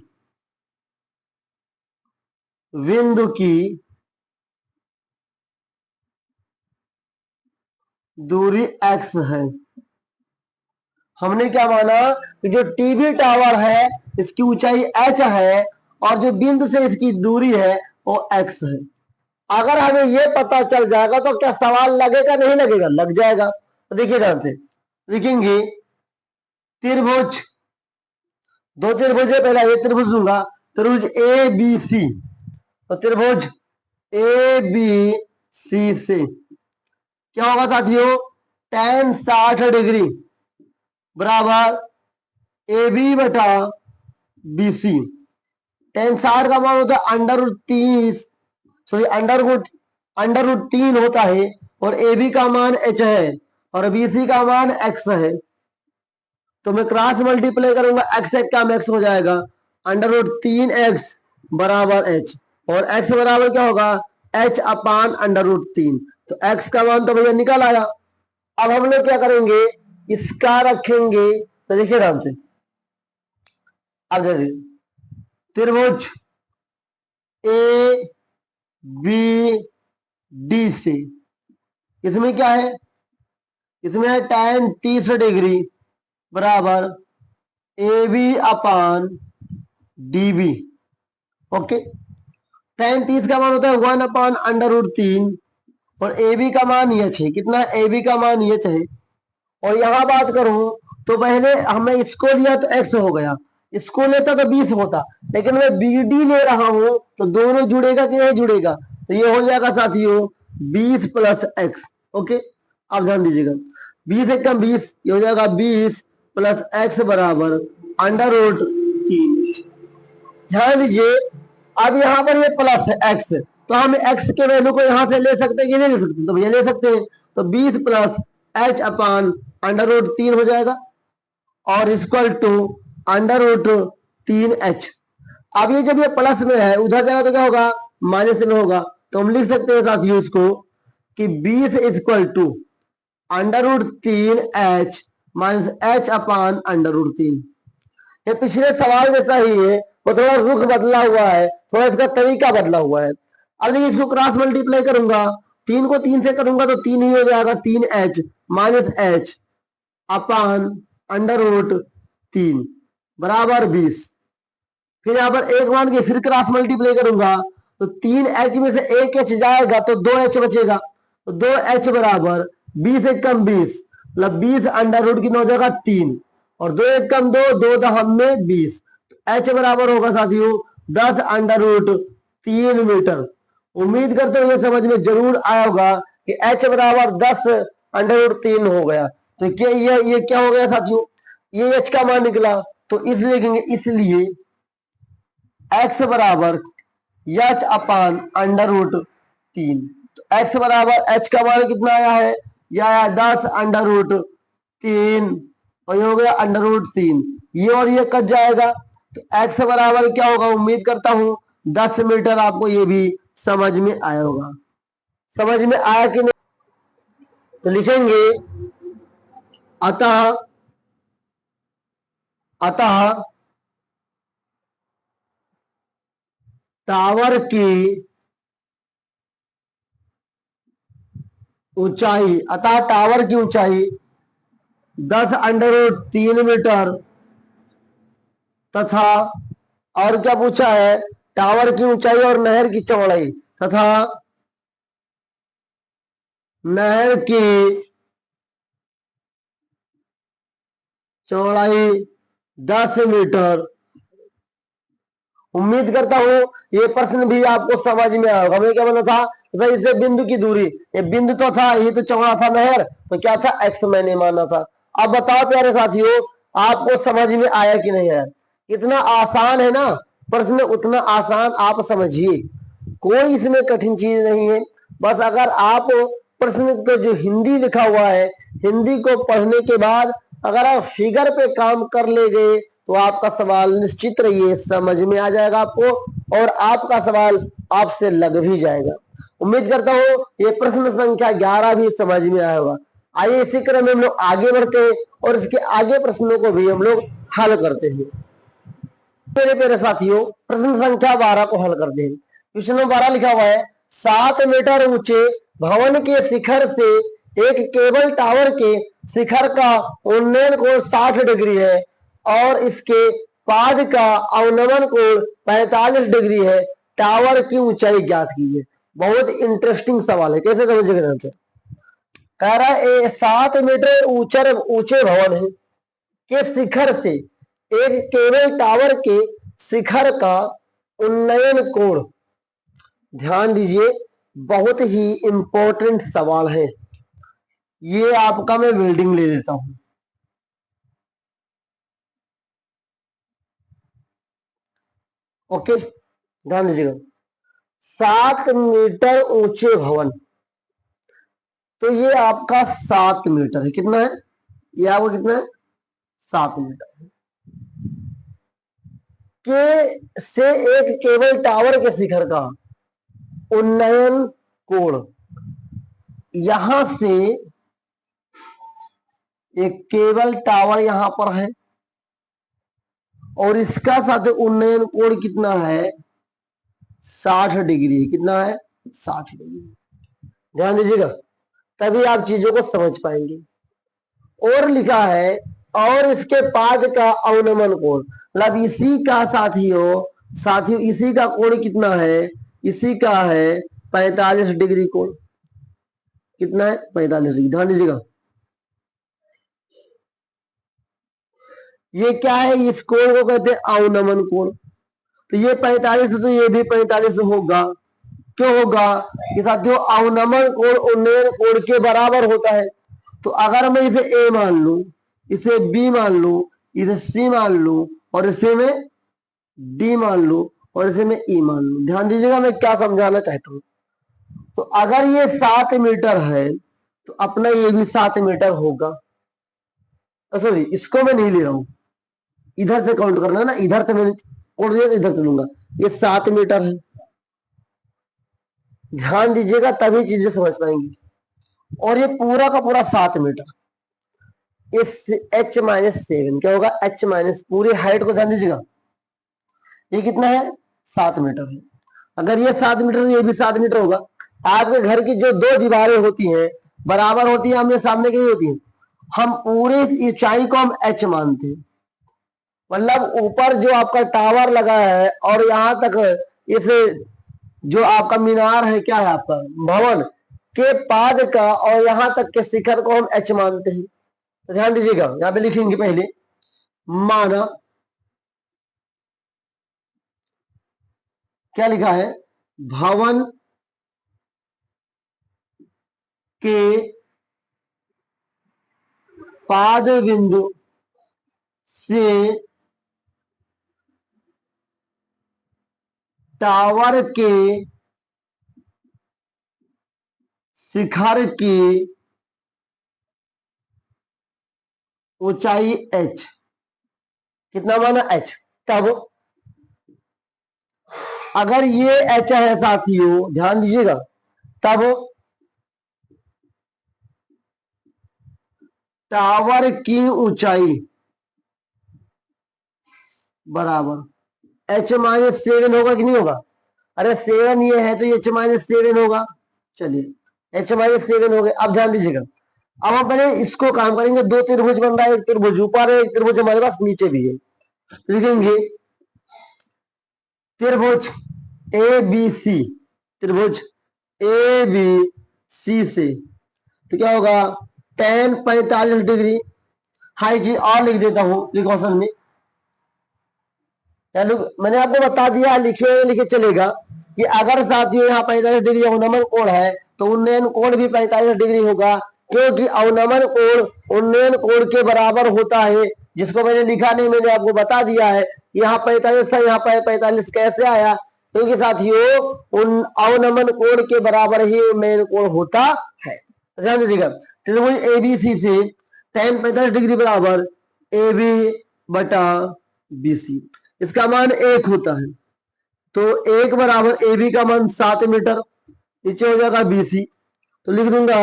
बिंदु की दूरी x है। हमने क्या माना कि जो टीवी टावर है इसकी ऊंचाई h है और जो बिंदु से इसकी दूरी है वो x है। अगर हमें ये पता चल जाएगा तो क्या सवाल लगेगा नहीं लगेगा, लग जाएगा। तो देखिए ध्यान से लिखेंगे, त्रिभुज, दो त्रिभुज है, पहला ये त्रिभुज लूंगा, त्रिभुज ए बी सी। तो त्रिभुज ए बी सी से क्या होगा साथियों, tan 60 डिग्री बराबर ए बी बटा बी सी। tan 60 का मान होता है √30, सॉरी √3 होता है, और ए बी का मान h है और बी सी का मान x है। तो मैं क्रॉस मल्टीप्लाई करूंगा, x एक का x हो जाएगा √3x बराबर h, और x बराबर क्या होगा h अपान √3। तो x का मान तो भैया निकल आया। अब हम लोग क्या करेंगे, इसका रखेंगे, तो देखिए ध्यान से, अब देखिए त्रिभुज ए बी डी से, इसमें क्या है, इसमें है tan 30 डिग्री बराबर A B upon D B. Okay, tan 30 का मान होता है 1 अपान √3, और ए बी का मान ये है, कितना ए बी का मान ये है। और यहां बात करूं तो पहले हमने इसको लिया तो x हो गया, इसको लेता तो 20 होता, लेकिन मैं बी डी ले रहा हूं तो दोनों जुड़ेगा कि नहीं जुड़ेगा, तो ये हो जाएगा साथियों 20 प्लस x। ओके, अब ध्यान दीजिएगा, 20 एक कम 20, ये हो जाएगा 20 प्लस x बराबर √3। ध्यान दीजिए, अब यहाँ पर ये प्लस है x, तो हम x के वैल्यू को यहाँ से ले सकते हैं कि नहीं ले सकते, तो भैया ले सकते हैं। तो 20 प्लस h अपान √3 हो जाएगा, और इक्वल टू √3h। अब ये जब ये प्लस में है, उधर जाएगा तो क्या होगा, माइनस में होगा। तो हम लिख सकते हैं साथियों इसको कि 20 equal to √3h minus h upon √3। ये पिछले सवाल जैसा ही है, वो थोड़ा रुख बदला हुआ है, थोड़ा इसका तरीका बदला हुआ है। अब देखिए इसको क्रॉस मल्टीप्लाई करूंगा, 3 को 3 से करूंगा तो 3 ही हो जाएगा, 3h माइनस h अपान √3 बराबर 20। फिर यहाँ पर एक मान के फिर क्रॉस मल्टीप्लाई करूंगा तो 3h में से एक h जाएगा तो 2h बचेगा, तो 2h बराबर 20 एक कम 20, मतलब 20 √ कितना हो जाएगा 3, और 2 एक कम 2, 2 दहम में 20, h बराबर होगा साथियों 10 √3 मीटर। उम्मीद करते हुए समझ में जरूर आया होगा कि h बराबर 10 √3 हो गया। तो क्या ये क्या हो गया साथियों, ये h का मान निकला, तो इसलिए लिखेंगे, इसलिए x बराबर h अपान √3। तो x बराबर h का मान कितना आया है, यह आया 10 √3, और ये हो गया √3, ये और ये कट जाएगा, तो x बराबर क्या होगा, उम्मीद करता हूं 10 मीटर। आपको ये भी समझ में आया होगा, समझ में आया कि नहीं, तो लिखेंगे अतः अतः टावर की ऊंचाई, अतः टावर की ऊंचाई 10 √3 मीटर तथा, और क्या पूछा है, टावर की ऊंचाई और नहर की चौड़ाई, तथा नहर की चौड़ाई 10 मीटर। उम्मीद करता हूं ये प्रश्न भी आपको समझ में आया होगा। हमें क्या बोला था, भाई इससे बिंदु की दूरी, ये बिंदु तो था, ये तो चौड़ा था नहर, तो क्या था x मैंने माना था। अब बताओ प्यारे साथियों, आपको समझ में आया कि नहीं आया, इतना आसान है ना प्रश्न, उतना आसान आप समझिए, कोई इसमें कठिन चीज नहीं है। बस अगर आप प्रश्न को जो हिंदी लिखा हुआ है, हिंदी को पढ़ने के बाद अगर आप फिगर पे काम कर ले गए तो आपका सवाल निश्चित रहिए समझ में आ जाएगा आपको, और आपका सवाल आपसे लग भी जाएगा। उम्मीद करता हूं ये प्रश्न संख्या 11 भी समझ में आया होगा। आइए इसी क्रम में हम लोग आगे बढ़ते हैं और इसके आगे प्रश्नों को भी हम लोग हल करते हैं। मेरे प्यारे साथियों, प्रश्न संख्या 12 को हल करते हैं। क्वेश्चन नंबर 12 लिखा हुआ है, 7 मीटर ऊंचे भवन के शिखर से एक केबल टावर के शिखर का उन्नयन कोण 60 डिग्री है और इसके पाद का अवनमन कोण 45 डिग्री है, टावर की ऊंचाई ज्ञात कीजिए। बहुत इंटरेस्टिंग सवाल है, कैसे समझिएगा ध्यान से। कह रहा है 7 मीटर ऊंचे भवन है के शिखर से एक केबल टावर के शिखर का उन्नयन कोण। ध्यान दीजिए, बहुत ही इंपॉर्टेंट सवाल है ये, आपका मैं बिल्डिंग ले लेता हूं। ओके, ध्यान दीजिएगा। 7 मीटर ऊंचे भवन, तो ये आपका 7 मीटर है। कितना है ये आपका? कितना है? 7 मीटर है। के से एक केबल टावर के शिखर का उन्नयन कोण, यहां से एक केबल टावर यहां पर है और इसका साथ उन्नयन कोण कितना है? 60 डिग्री। कितना है? 60 डिग्री। ध्यान दीजिएगा, तभी आप चीजों को समझ पाएंगे। और लिखा है और इसके पाद का अवनमन कोण, मतलब इसी का साथियों इसी का कोण कितना है? इसी का है 45 डिग्री कोण। कितना है? 45 डिग्री। ध्यान दीजिएगा, ये क्या है? इस कोण को कहते हैं अवनमन कोण। तो ये 45 है तो ये भी 45 होगा। क्यों होगा? कि साथियों अवनमन कोण उन्नयन कोण के बराबर होता है। तो अगर मैं इसे ए मान लू, इसे बी मान लू, इसे सी मान लू और इसे मैं डी मान लू और इसे मैं ई मान लू, ध्यान दीजिएगा मैं क्या समझाना चाहता हूं। तो अगर ये 7 मीटर है तो अपना ये भी 7 मीटर होगा। सॉरी, इसको मैं नहीं ले रहा हूं, इधर से काउंट करना है ना, इधर से मैं उड़ रही है तो इधर से लूंगा। ये 7 मीटर है। ध्यान दीजिएगा तभी चीजें समझ पाएंगी। और ये पूरा का पूरा 7 मीटर। इस H-7 क्या होगा? H- पूरी हाइट को ध्यान दीजिएगा, ये कितना है? 7 मीटर है। अगर ये 7 मीटर ये भी 7 मीटर होगा। आपके घर की जो दो दीवारें होती हैं बराबर होती है, आमने सामने की होती है। हम पूरे ऊंचाई को हम H मानते हैं, मतलब ऊपर जो आपका टावर लगा है और यहां तक इस जो आपका मीनार है, क्या है आपका भवन के पाद का और यहां तक के शिखर को हम H मानते हैं। तो ध्यान दीजिएगा, यहां पे लिखेंगे पहले माना, क्या लिखा है? भवन के पाद बिंदु से टावर के शिखर की ऊंचाई H। कितना माना? H। तब अगर ये H है साथियों, ध्यान दीजिएगा, तब टावर की ऊंचाई बराबर H-7 होगा कि नहीं होगा? अरे 7 ये है तो ये H-7 होगा। चलिए H-7 हो गए। अब ध्यान दीजिएगा, अब हम पहले इसको काम करेंगे। दो त्रिभुज बन रहा है, एक त्रिभुज ऊपर है, एक त्रिभुज हमारे पास नीचे भी है। लिखेंगे त्रिभुज ए बी सी, त्रिभुज ए बी सी से तो क्या होगा? tan 45 degree. हाँ एक चीज और लिख देता हूं प्रिकॉशन में, मैंने आपको बता दिया, लिखे लिखे चलेगा कि अगर साथियों यहाँ 45 डिग्री अवनमन कोण है तो उन्नयन कोण भी 45 डिग्री होगा, क्योंकि अवनमन कोण उन्नयन कोण के बराबर होता है। जिसको मैंने लिखा नहीं, मैंने आपको बता दिया है। यहाँ 45 था, यहाँ पर 45 कैसे आया? क्योंकि साथियों उन अवनमन कोण के बराबर ही उन्नयन कोण होता है। ध्यान दीजिएगा, त्रिभुज एबीसी से tan 45 डिग्री बराबर ए बी बटा बी सी, इसका मान 1 होता है। तो 1 बराबर ए बी का मान 7 मीटर, नीचे हो जाएगा बीसी। तो लिख दूंगा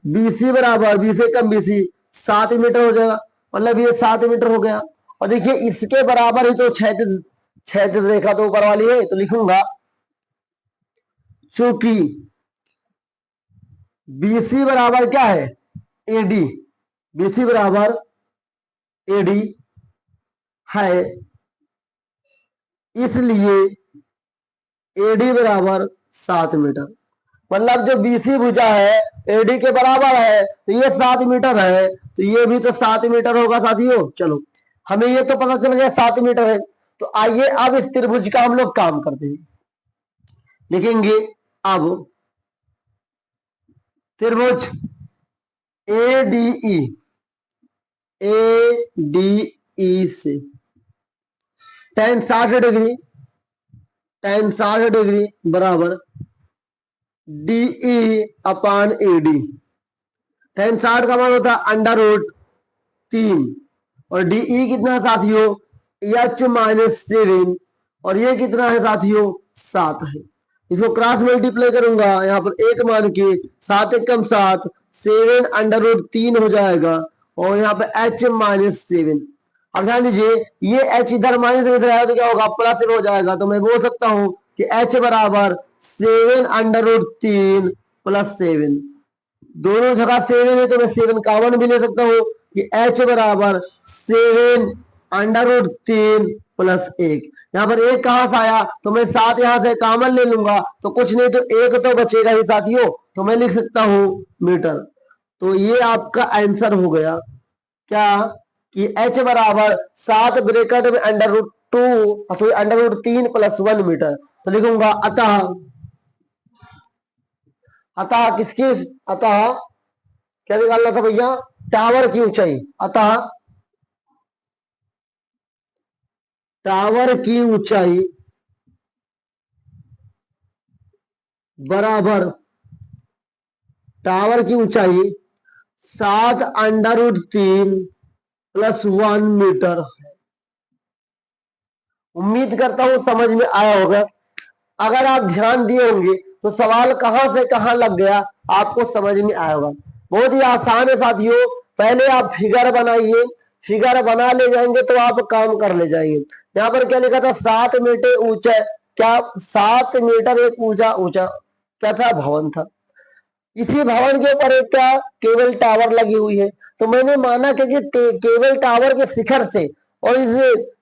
बीसी बराबर बी से कम बीसी 7 मीटर हो जाएगा, मतलब ये 7 मीटर हो गया। और देखिए इसके बराबर ही तो क्षैतिज रेखा तो ऊपर वाली है, तो लिखूंगा चूंकि बीसी बराबर क्या है? एडी, बीसी बराबर एडी है, इसलिए एडी बराबर 7 मीटर। मतलब जो बीसी भुजा है एडी के बराबर है तो ये 7 मीटर है, तो ये भी तो 7 मीटर होगा साथियों। चलो हमें ये तो पता चल गया 7 मीटर है। तो आइए अब इस त्रिभुज का हम लोग काम करते हैं। लिखेंगे अब त्रिभुज A D E, A D E से tan 60 डिग्री tan 60 डिग्री बराबर DE अपान AD। tan 60 का मान होता है √3 और DE कितना है साथियों H-7 और ये कितना है साथियों 7 है। इसको क्रॉस मल्टीप्लाई करूंगा यहाँ पर एक मान के 7 एकम 7 7 √3 हो जाएगा और यहाँ पे H-7। अब ध्यान दीजिए ये H इधर माइनस में इधर आया तो क्या होगा प्लस में हो जाएगा। तो मैं बोल सकता हूं कि H बराबर 7 √3 प्लस 7। दोनों जगह 7 है तो मैं 7 कॉमन भी ले सकता हूं कि H बराबर 7 √3 प्लस 1। यहाँ पर एक कहां से आया तो मैं 7 यहां से कॉमन ले लूंगा तो कुछ नहीं तो एक तो बचेगा ही साथियों। तो मैं लिख सकता हूं मीटर। तो ये आपका आंसर हो गया क्या कि H बराबर 7 ब्रैकेट में √2 और फिर √3 प्लस 1 मीटर। तो लिखूंगा अतः किसकी अतः क्या निकालना था भैया टावर की ऊंचाई। अतः टावर की ऊंचाई बराबर टावर की ऊंचाई 7 √3 प्लस 1 मीटर। उम्मीद करता हूं समझ में आया होगा। अगर आप ध्यान दिए होंगे तो सवाल कहां से कहां लग गया आपको समझ में आया होगा। बहुत ही आसान है साथियों। पहले आप फिगर बनाइए, फिगर बना ले जाएंगे तो आप काम कर ले जाएंगे। यहाँ पर क्या लिखा था 7 मीटर ऊंचा, क्या 7 मीटर एक ऊंचा ऊंचा क्या था भवन था। इसी भवन के ऊपर एक क्या केबल टावर लगी हुई है। तो मैंने माना कि केबल टावर के शिखर से और इस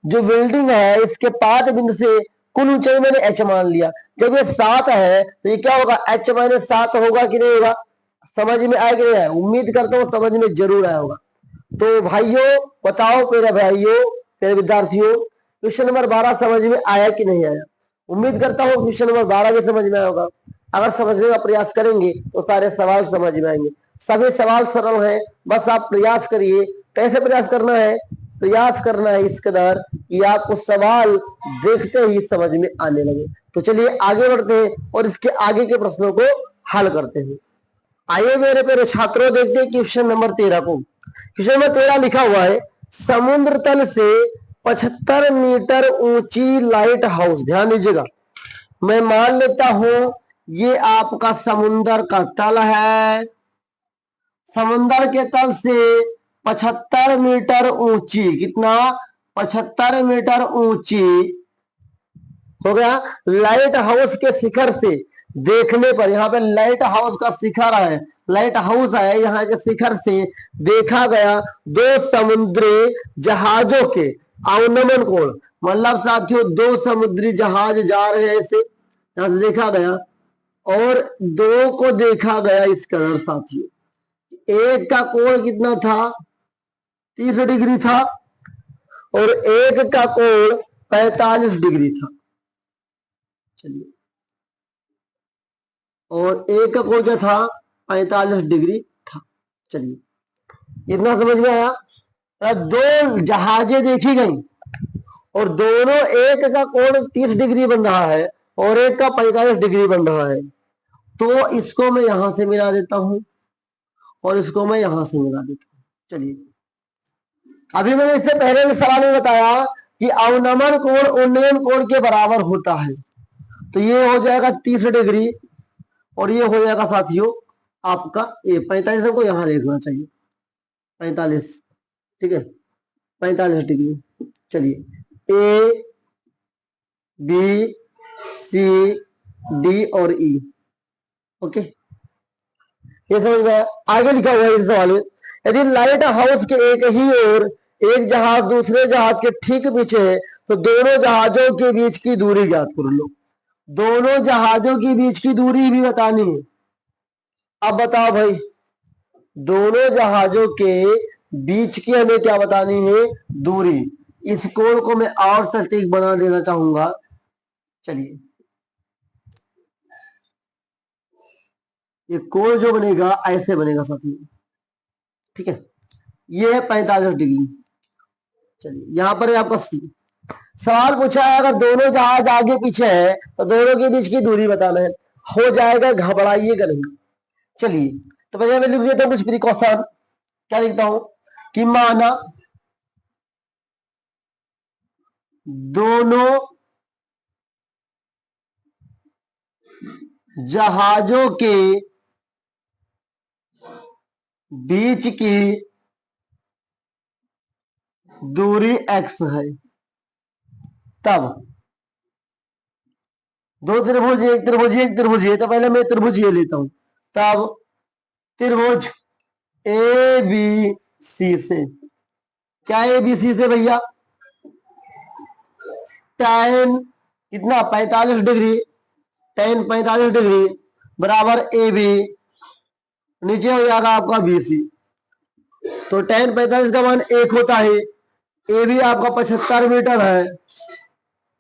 जो बिल्डिंग है इसके पाद बिंदु से कुल ऊंचाई मैंने H मान लिया। जब ये 7 है तो ये क्या होगा H-7 होगा कि नहीं होगा। समझ में आया कि नहीं आया। उम्मीद करता हूँ समझ में जरूर आया होगा। तो भाइयों बताओ मेरे भाइयों मेरे विद्यार्थियों क्वेश्चन नंबर 12 समझ में आया कि नहीं आया। उम्मीद करता हूँ क्वेश्चन नंबर 12 भी समझ में आया होगा। अगर समझने का प्रयास करेंगे तो सारे सवाल समझ में आएंगे। सभी सवाल सरल हैं, बस आप प्रयास करिए। कैसे प्रयास करना है, प्रयास करना है इस कदर कि आपको सवाल देखते ही समझ में आने लगे। तो चलिए आगे बढ़ते हैं और इसके आगे के प्रश्नों को हल करते हैं। आइए मेरे प्यारे छात्रों देखते हैं क्वेश्चन नंबर 13 को। क्वेश्चन नंबर 13 लिखा हुआ है समुद्र तल से 75 मीटर ऊंची लाइट हाउस। ध्यान दीजिएगा मैं मान लेता हूं ये आपका समुन्द्र का तल है। समुन्द्र के तल से 75 मीटर ऊंची, कितना 75 मीटर ऊंची हो गया। लाइट हाउस के शिखर से देखने पर, यहाँ पे लाइट हाउस का शिखर है, लाइट हाउस है, यहाँ के शिखर से देखा गया दो समुद्री जहाजों के अवनमन कोण। मतलब साथियों दो समुद्री जहाज जा रहे हैं ऐसे यहां से देखा गया और दो को देखा गया इस कदर साथियों। एक का कोण कितना था 30 डिग्री था और एक का कोण 45 डिग्री था। चलिए और एक का कोण क्या था 45 डिग्री था। चलिए इतना समझ में आया। दो जहाजें देखी गई और दोनों एक का कोण 30 डिग्री बन रहा है और एक का 45 डिग्री बन रहा है। तो इसको मैं यहां से मिला देता हूं और इसको मैं यहां से मिला देता हूं। चलिए अभी मैंने इससे पहले भी सवाल में बताया कि अवनमन कोण उन्नयन कोण के बराबर होता है। तो ये हो जाएगा 30 डिग्री और ये हो जाएगा साथियों आपका ये 45 को यहां देखना चाहिए 45, ठीक है 45 डिग्री। चलिए ए बी सी डी और ई, ओके ये समझ में आगे लिखा हुआ है इस सवाल में यदि लाइट हाउस के एक ही ओर एक जहाज दूसरे जहाज के ठीक पीछे है तो दोनों जहाजों के बीच की दूरी ज्ञात कर लो। दोनों जहाजों के बीच की दूरी भी बतानी है। अब बताओ भाई दोनों जहाजों के बीच की हमें क्या बतानी है दूरी। इस कोण को मैं और सटीक बना देना चाहूंगा। चलिए ये कोण जो बनेगा ऐसे बनेगा साथियों, ठीक है ये है 45 डिग्री। चलिए यहां पर है आपका सी सवाल पूछा है अगर दोनों जहाज आगे पीछे हैं तो दोनों के बीच की दूरी बताना है। हो जाएगा, घबराइएगा नहीं। चलिए, तो भैया मैं लिख देता हूं कुछ प्रिकॉशन। क्या लिखता हूं कि माना दोनों जहाजों के बीच की दूरी x है, तब दो त्रिभुज, एक त्रिभुज, एक त्रिभुज है, तो पहले मैं त्रिभुज ये लेता हूं। तब त्रिभुज ए बी सी से, क्या ए बी सी से भैया, tan कितना 45 डिग्री, tan 45 डिग्री बराबर ए बी, नीचे हो जाएगा आपका बी सी। तो tan 45 का मान 1 होता है, ए बी आपका 75 मीटर है,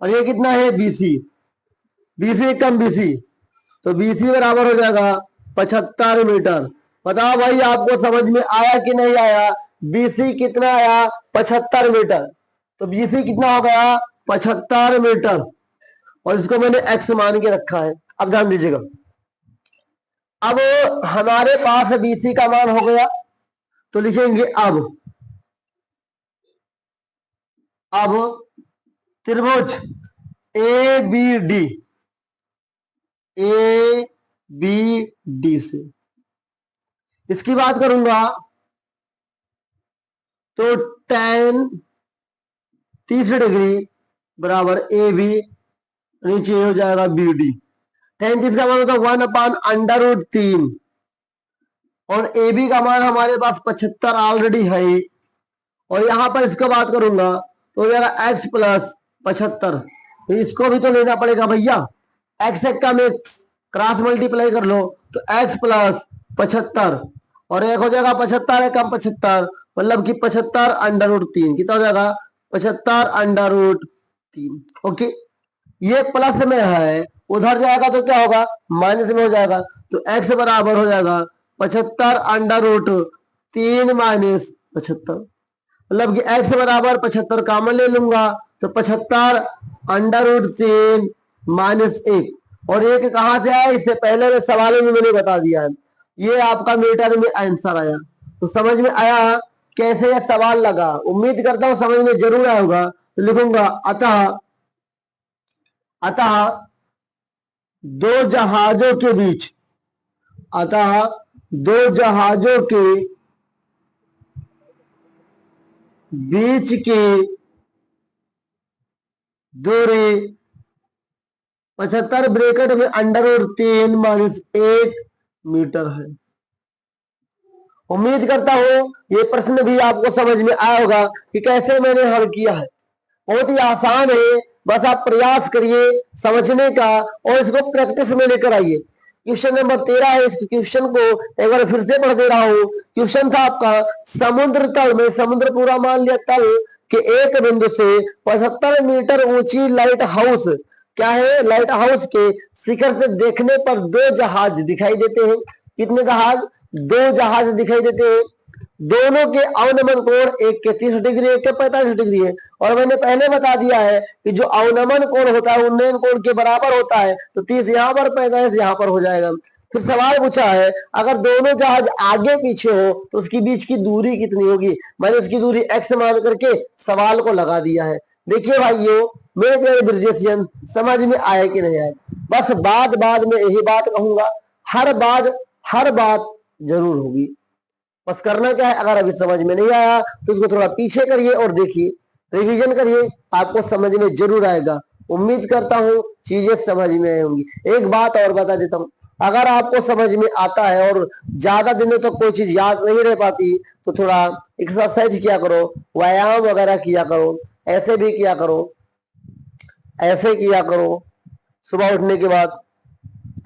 और ये कितना है बीसी, बीसी कम बीसी, तो बीसी बराबर हो जाएगा 75 मीटर। बताओ भाई आपको समझ में आया कि नहीं आया? बीसी कितना आया? 75 मीटर। तो बीसी कितना हो गया? 75 मीटर, और इसको मैंने एक्स मान के रखा है। अब ध्यान दीजिएगा, अब हमारे पास बीसी का मान हो गया, तो लिखेंगे अब त्रिभुज A B D, A B D से इसकी बात करूंगा तो tan 30 डिग्री बराबर ए बी, नीचे हो जाएगा बी डी। tan 30 का मान होता है 1/√3, और ए बी का मान हमारे पास 75 ऑलरेडी है, और यहां पर इसका बात करूंगा तो हो जाएगा x प्लस 75। इसको भी तो लेना पड़ेगा भैया, x एक का मिक्स क्रॉस मल्टीप्लाई कर लो तो x प्लस 75, और एक हो जाएगा 75 है कम 75, मतलब कि 75/√3 कितना हो जाएगा? 75/√3। ओके, ये प्लस में है, उधर जाएगा तो क्या होगा? माइनस में हो जाएगा। तो x बराबर हो जाएगा 75/√3 माइनस 75, मतलब कि x बराबर 75 कॉमन ले लूंगा तो 75/√3 माइनस 1, और एक कहां से आया? इससे पहले में सवालों में मैंने बता दिया है, ये आपका मीटर में आंसर आया। तो समझ में आया कैसे यह सवाल लगा? उम्मीद करता हूं समझ में जरूर आया होगा। तो लिखूंगा अतः दो जहाजों के बीच, अतः दो जहाजों के बीच की दूरी 75 ब्रैकेट में √3 माइनस 1 मीटर है। उम्मीद करता हूं ये प्रश्न भी आपको समझ में आया होगा कि कैसे मैंने हल किया है। बहुत ही आसान है, बस आप प्रयास करिए समझने का और इसको प्रैक्टिस में लेकर आइए। क्वेश्चन नंबर 13 है, इस क्वेश्चन को एक बार फिर से पढ़ दे रहा हूं। क्वेश्चन था आपका समुद्र तल में, समुद्र पूरा मान लिया तल के एक बिंदु से 75 मीटर ऊंची लाइट हाउस, क्या है? लाइट हाउस के शिखर से देखने पर दो जहाज दिखाई देते हैं। कितने जहाज? दो जहाज दिखाई देते हैं। दोनों के अवनमन कोण एक के 30 डिग्री, एक के 45 डिग्री है, और मैंने पहले बता दिया है कि जो अवनमन कोण होता है उन्नयन कोण के बराबर होता है, तो 30 यहां पर 45 यहां पर हो जाएगा। फिर सवाल पूछा है अगर दोनों जहाज आगे पीछे हो तो उसकी बीच की दूरी कितनी होगी? मैंने उसकी दूरी x मान करके सवाल को लगा दिया है। देखिए भाइयों, मेरे प्यारे ब्रिजेशियन, समझ में आया कि नहीं आया? बस बाद में यही बात कहूंगा, हर बात जरूर होगी। बस करना क्या है, अगर अभी समझ में नहीं आया तो उसको थोड़ा पीछे करिए और देखिए, रिवीजन करिए, आपको समझ में जरूर आएगा। उम्मीद करता हूं चीजें समझ में आई होंगी। एक बात और बता देता हूं, अगर आपको समझ में आता है और ज्यादा दिनों तक कोई चीज याद नहीं रह पाती तो थोड़ा एक्सरसाइज किया करो, व्यायाम वगैरह किया करो, ऐसे भी किया करो, ऐसे किया करो, सुबह उठने के बाद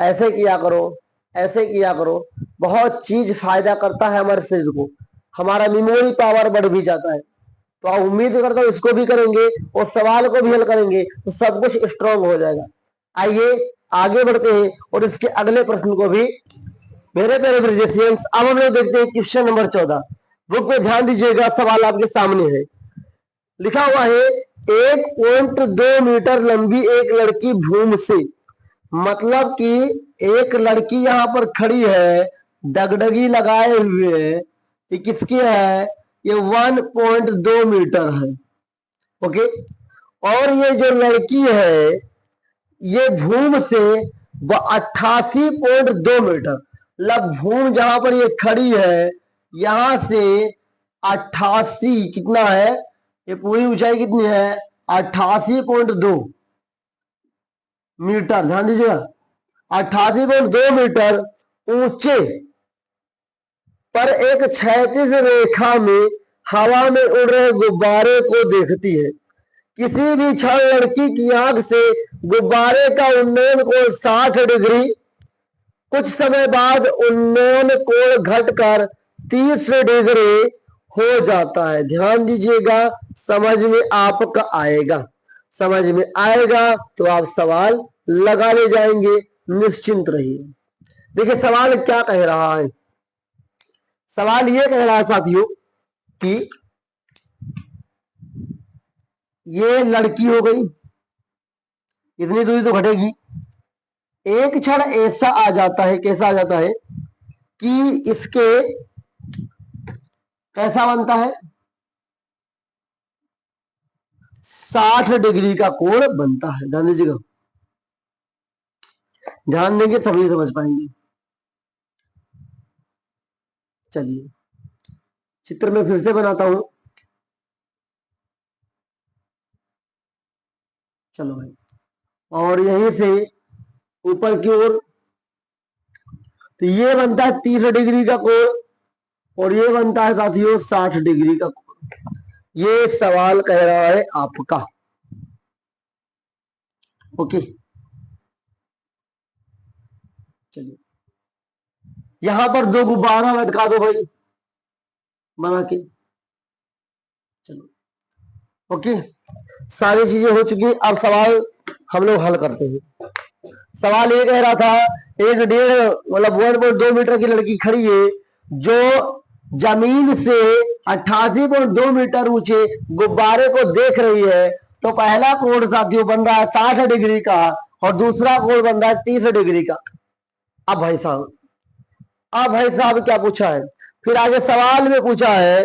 ऐसे किया करो, ऐसे किया करो। बहुत चीज फायदा करता है हमारे शरीर को, हमारा मेमोरी पावर बढ़ भी जाता है। तो आप उम्मीद करता हूं इसको भी करेंगे और सवाल को भी हल करेंगे तो सब कुछ स्ट्रांग हो जाएगा। आइए आगे बढ़ते हैं और इसके अगले प्रश्न को भी। मेरे प्यारे ब्रिजेशियंस, अब हम लोग देखते हैं क्वेश्चन नंबर 14। बुक में ध्यान दीजिएगा, सवाल आपके सामने है। लिखा हुआ है 1.2 मीटर लंबी एक लड़की भूमि से, मतलब कि एक लड़की यहां पर खड़ी है, डगडगी लगाए हुए है, ये किसकी है, ये 1.2 मीटर है। ओके, और ये जो लड़की है ये भूमि से 88.2 मीटर, मतलब भूमि जहां पर ये खड़ी है यहां से 88, कितना है, ये पूरी ऊंचाई कितनी है, 88.2 मीटर, ध्यान दीजिएगा, 88.2 मीटर ऊंचे पर एक क्षैतिज रेखा में हवा में उड़ रहे गुब्बारे को देखती है। किसी भी क्षण लड़की की आंख से गुब्बारे का उन्नयन कोण 60 डिग्री, कुछ समय बाद उन्नयन कोण घटकर 30 डिग्री हो जाता है। ध्यान दीजिएगा, समझ में आपका आएगा, समझ में आएगा तो आप सवाल लगा ले जाएंगे, निश्चिंत रहिए। देखिए सवाल क्या कह रहा है, सवाल ये कह रहा है साथियों कि ये लड़की हो गई, इतनी दूरी तो घटेगी, एक क्षण ऐसा आ जाता है, कैसा आ जाता है कि इसके कैसा बनता है, 60 डिग्री का कोण बनता है। ध्यान दीजिएगा, ध्यान देंगे तभी समझ पाएंगे। चलिए चित्र में फिर से बनाता हूं, चलो भाई, और यहीं से ऊपर की ओर, तो ये बनता है 30 डिग्री का कोण और ये बनता है साथियों 60 डिग्री का कोण। ये सवाल कह रहा है आपका। ओके, चलिए यहां पर दो गुब्बारा लटका दो भाई बना के, चलो ओके, सारी चीजें हो चुकी हैं। अब सवाल हम लोग हल करते हैं। सवाल ये कह रहा था, एक 1.2 मीटर की लड़की खड़ी है जो जमीन से 88.2 मीटर ऊंचे गुब्बारे को देख रही है। तो पहला कोण साथियों बन रहा है 60 डिग्री का और दूसरा कोण बन रहा है 30 डिग्री का। अब भाई साहब, अब भाई साहब क्या पूछा है, फिर आगे सवाल में पूछा है,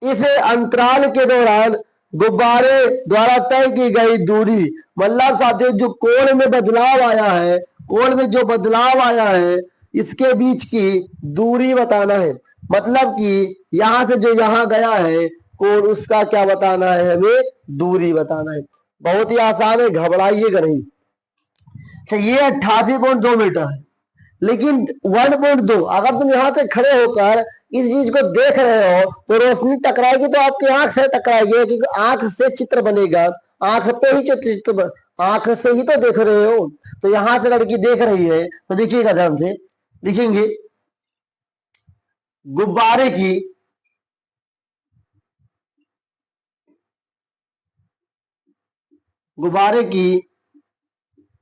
इस अंतराल के दौरान गुब्बारे द्वारा तय की गई दूरी, मतलब साथियों जो कोण में बदलाव आया है, कोण में जो बदलाव आया है इसके बीच की दूरी बताना है। मतलब कि यहां से जो यहां गया है कोण, उसका क्या बताना है, हमें दूरी बताना है। बहुत ही आसान है, घबराइएगा नहीं। अच्छा ये 88.2 मीटर है, लेकिन 1.2, अगर तुम यहां से खड़े होकर इस चीज को देख रहे हो तो रोशनी टकराएगी तो आपकी आंख से टकराएगी, क्योंकि आंख से चित्र बनेगा, आंख पे ही जो चित्र, आंख से ही तो देख रहे हो। तो यहां से लड़की देख रही है तो देखिएगा ध्यान से, लिखेंगे गुब्बारे की गुब्बारे की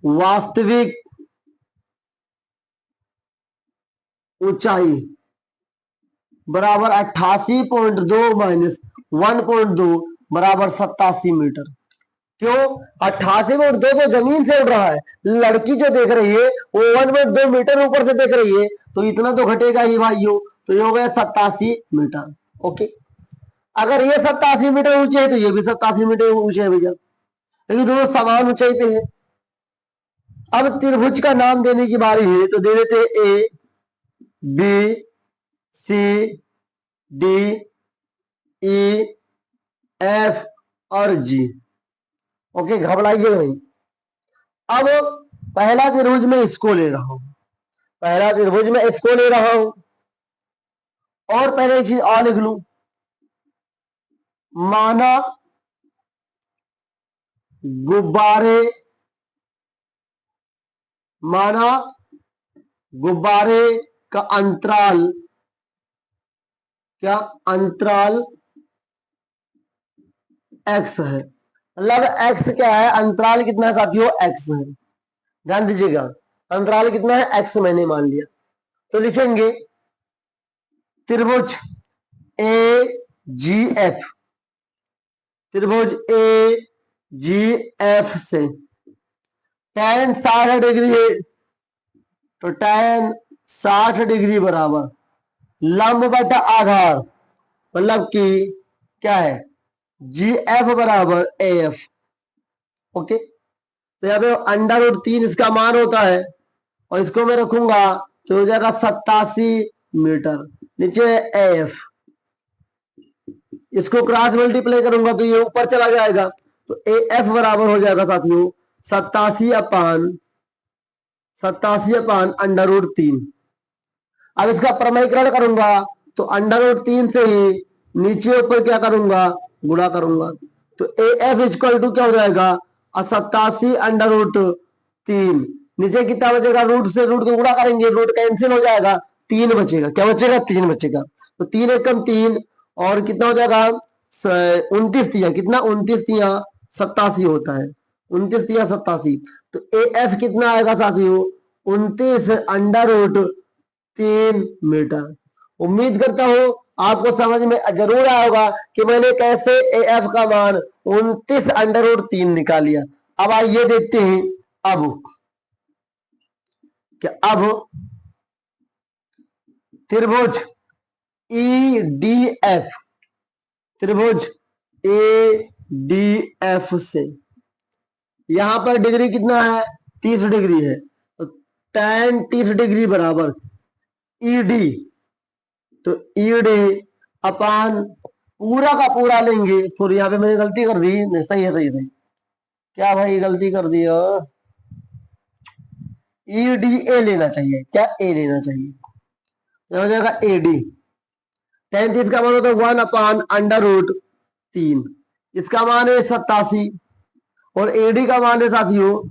वास्तविक ऊंचाई बराबर 88.2 माइनस 1.2 बराबर 87 मीटर। क्यों, 88.2 तो जमीन से उड़ रहा है, लड़की जो देख रही है वो 1.2 मीटर ऊपर से देख रही है, तो इतना तो घटेगा ही भाइयों, तो ये हो गया 87 मीटर। ओके, अगर ये 87 मीटर ऊंचे है तो ये भी 87 मीटर ऊंचे है भैया, लेकिन दोनों समान ऊंचाई पे है। अब त्रिभुज का नाम देने की बारी है, तो दे देते A B C D E F और जी। ओके, घबराइए नहीं। अब पहला त्रिभुज में इसको ले रहा हूं, पहला त्रिभुज में इसको ले रहा हूं, और पहले एक चीज और लिख लू, माना गुब्बारे, माना गुब्बारे का अंतराल, क्या अंतराल एक्स है, मतलब एक्स क्या है, अंतराल कितना है साथियों, एक्स है। ध्यान दीजिएगा, अंतराल कितना है, एक्स मैंने मान लिया। तो लिखेंगे त्रिभुज ए जी एफ, त्रिभुज ए जी एफ से tan 60 डिग्री है, तो tan 60 डिग्री बराबर लंब बटा आधार, मतलब कि क्या है, जी एफ बराबर ए एफ। ओके, तो यहाँ पे √3 इसका मान होता है, और इसको मैं रखूंगा तो हो जाएगा 87 मीटर। नीचे ए एफ, इसको क्रॉस मल्टीप्लाई करूंगा तो ये ऊपर चला जाएगा, तो ए एफ बराबर हो जाएगा साथियों 87/87 √3। अब इसका प्रमेयकरण करूंगा तो √3 से ही नीचे ऊपर क्या करूंगा, गुणा करूंगा, तो ए एफ इक्वल टू क्या हो जाएगा 87/√3। नीचे कितना बचेगा, रूट से रूट को गुणा करेंगे, रूट कैंसिल हो जाएगा, 3 बचेगा, क्या बचेगा, 3 बचेगा, तो 3 एकम 3, और कितना हो जाएगा 29 तिया, कितना 29 तिया 87 होता है, 29 तिया 87, तो ए एफ कितना आएगा साथियों 29√3 मीटर। उम्मीद करता हूं आपको समझ में जरूर आया होगा कि मैंने कैसे ए एफ का मान 29√3 निकाल लिया। अब आइए देखते हैं अब क्या, अब त्रिभुज ई डी एफ, त्रिभुज ए डी एफ से यहां पर डिग्री कितना है 30 डिग्री है, तो tan 30 डिग्री बराबर ईडी, तो ईडी अपान पूरा का पूरा लेंगे, सॉरी यहाँ पे मैंने गलती कर दी, नहीं सही है, सही सही, क्या भाई गलती कर दी, ईडी ए लेना चाहिए, क्या ए लेना चाहिए, क्या हो जाएगा एडी। tan 30 का मान होता है 1/√3, इसका मान है 87, और एडी का मान है साथियों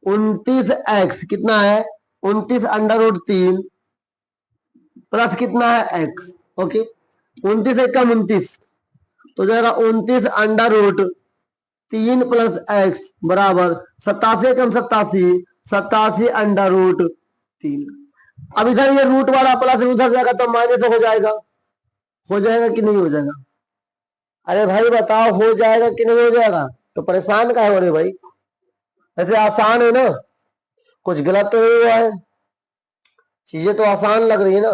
29x, कितना है 29√3 प्लस कितना है x। ओके, 29 एक कम 29, तो जाएगा 29√3 प्लस x बराबर 87 कम 87, 87/√3। अब इधर ये रूट वाला प्लस उधर जाएगा तो माइनस हो जाएगा, हो जाएगा कि नहीं हो जाएगा, अरे भाई बताओ हो जाएगा कि नहीं हो जाएगा, तो परेशान का है अरे भाई, ऐसे आसान है ना, कुछ गलत तो नहीं हुआ है, चीजें तो आसान लग रही है ना,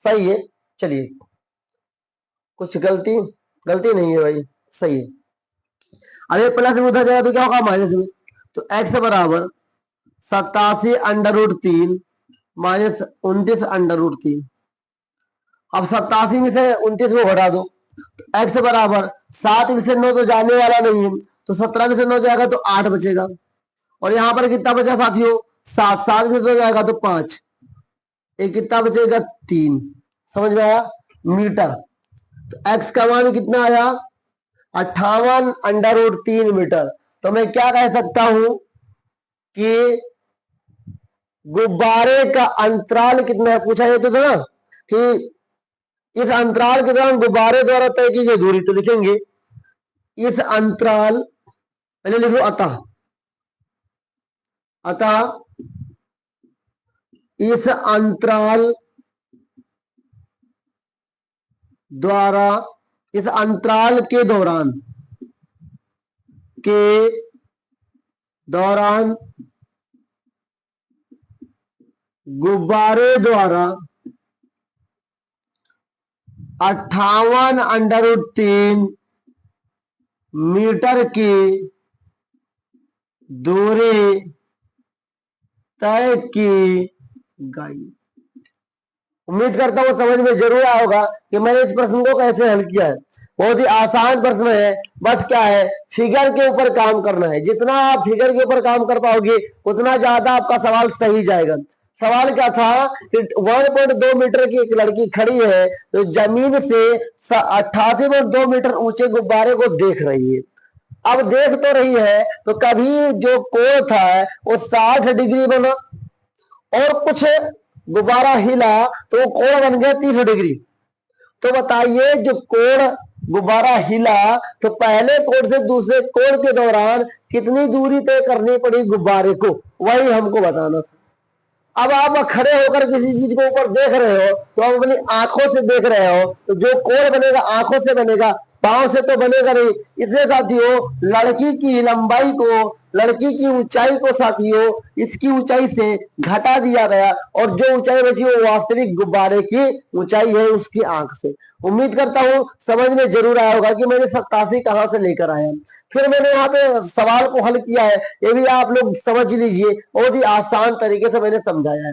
सही है, चलिए कुछ गलती गलती नहीं है भाई, सही है। अरे प्लस में उधर जाएगा तो क्या होगा माइनस में, तो x बराबर 87/√3 माइनस 29/√3। अब 87 में से 29 को घटा दो, तो x बराबर 7 में से 9 तो जाने वाला नहीं है, तो 17 में से 9 जाएगा तो 8 बचेगा, और यहां पर कितना बचा साथियों 7, 7 में से जाएगा तो 5, एक कितना बचेगा 3, समझ में आया, मीटर। तो x का मान कितना आया 58/√3 मीटर। तो मैं क्या कह सकता हूं कि गुब्बारे का अंतराल कितना है, पूछा जाता था ना कि इस अंतराल के दौरान गुब्बारे द्वारा तय की गई दूरी, तो लिखेंगे इस अंतराल, पहले लिखो अतः, अतः इस अंतराल द्वारा, इस अंतराल के दौरान गुब्बारे द्वारा 58/√3 मीटर की दूरी तय की गई। उम्मीद करता हूं समझ में जरूर आया होगा कि मैंने इस प्रश्न को कैसे हल किया है। बहुत ही आसान प्रश्न है, बस क्या है फिगर के ऊपर काम करना है, जितना आप फिगर के ऊपर काम कर पाओगे उतना ज्यादा आपका सवाल सही जाएगा। सवाल क्या था कि 1.2 मीटर की एक लड़की खड़ी है तो जमीन से 88.2 मीटर ऊंचे गुब्बारे को देख रही है। अब देख तो रही है तो कभी जो कोण था वो 60 डिग्री बना, और कुछ गुब्बारा हिला तो वो कोण बन गया 30 डिग्री। तो बताइए जो कोण गुब्बारा हिला तो पहले कोण से दूसरे कोण के दौरान कितनी दूरी तय करनी पड़ी गुब्बारे को, वही हमको बताना था। अब आप खड़े होकर किसी चीज को ऊपर देख रहे हो तो आप अपनी आंखों से देख रहे हो, तो जो कोण बनेगा आंखों से बनेगा, पांव से तो बनेगा नहीं। इसलिए साथियों लड़की की लंबाई को, लड़की की ऊंचाई को साथियों इसकी ऊंचाई से घटा दिया गया और जो ऊंचाई बची वो वास्तविक गुब्बारे की ऊंचाई है उसकी आंख से। उम्मीद करता हूं समझ में जरूर आया होगा कि मैंने 87 कहां से लेकर आया। फिर मैंने यहाँ पे सवाल को हल किया है, ये भी आप लोग समझ लीजिए, बहुत ही आसान तरीके से मैंने समझाया है।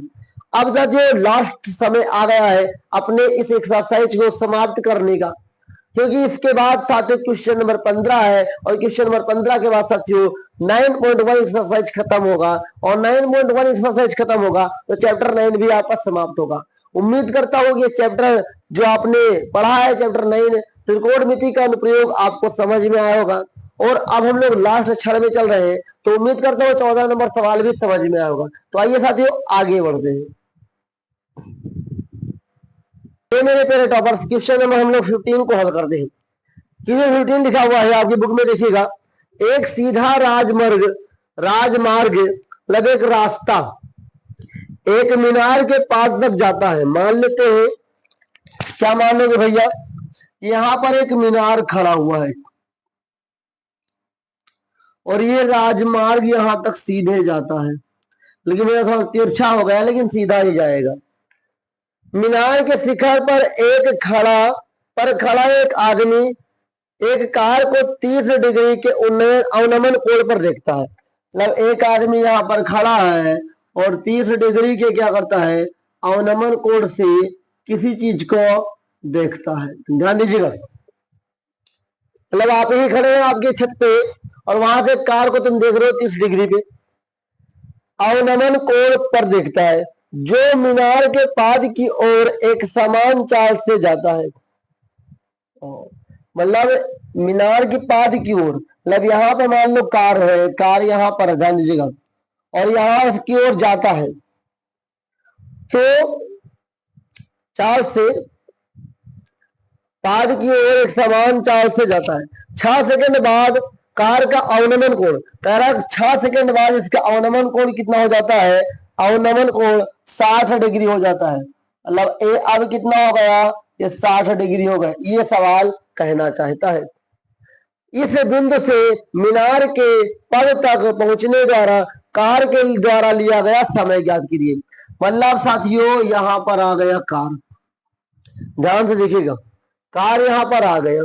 अब जो लास्ट समय आ गया है अपने इस एक्सरसाइज को समाप्त करने का, क्योंकि इसके बाद साथियों क्वेश्चन नंबर 15 है और क्वेश्चन नंबर 15 के बाद साथियों 9.1 एक्सरसाइज खत्म होगा और 9.1 एक्सरसाइज खत्म होगा तो चैप्टर 9 भी आपका समाप्त होगा। उम्मीद करता हूं कि चैप्टर जो आपने पढ़ा है चैप्टर 9 त्रिकोणमिति का अनुप्रयोग आपको समझ में आया होगा। और अब हम लोग लास्ट क्षण में चल रहे हैं तो उम्मीद करता हूँ 14 नंबर सवाल भी समझ में आया होगा। तो आइए साथियों आगे बढ़ते हैं। ये मेरे प्यारे टॉपर्स क्वेश्चन नंबर हम लोग 15 को हल करते हैं। क्वेश्चन 15 लिखा हुआ है आपकी बुक में देखिएगा, एक सीधा राजमार्ग राजमार्ग मतलब एक रास्ता एक मीनार के पास तक जाता है। मान लेते हैं, क्या मान लोगे भैया, यहां पर एक मीनार खड़ा हुआ है और ये राजमार्ग यहां तक सीधे जाता है, लेकिन मेरा थोड़ा तिरछा हो गया लेकिन सीधा ही जाएगा। मीनार के शिखर पर खड़ा एक आदमी एक कार को 30 डिग्री के अवनमन कोण पर देखता है। मतलब एक आदमी यहाँ पर खड़ा है और 30 डिग्री के क्या करता है, अवनमन कोण से किसी चीज को देखता है। ध्यान दीजिएगा, मतलब आप ही खड़े हैं आपके छत पे और वहां से कार को तुम देख रहे हो 30 डिग्री पे, अवनमन कोण पर देखता है जो मीनार के पाद की ओर एक समान चाल से जाता है। मतलब मीनार की पाद की ओर, मतलब यहाँ पे मान लो कार है, कार यहाँ पर ध्यान दीजिएगा और यहाँ की ओर जाता है तो चाल से पाद की ओर एक समान चाल से जाता है। 6 सेकंड बाद कार का अवनमन कोण, कह रहा है 6 सेकंड बाद इसका अवनमन कोण कितना हो जाता है, अवनमन कोण 60 डिग्री हो जाता है। मतलब अब कितना हो गया, ये 60 डिग्री हो गया। ये सवाल कहना चाहता है इस बिंदु से मीनार के पद तक पहुंचने द्वारा कार के द्वारा लिया गया समय ज्ञात कीजिए। मतलब साथियों यहां पर आ गया कार, ध्यान से देखिएगा, कार यहां पर आ गया,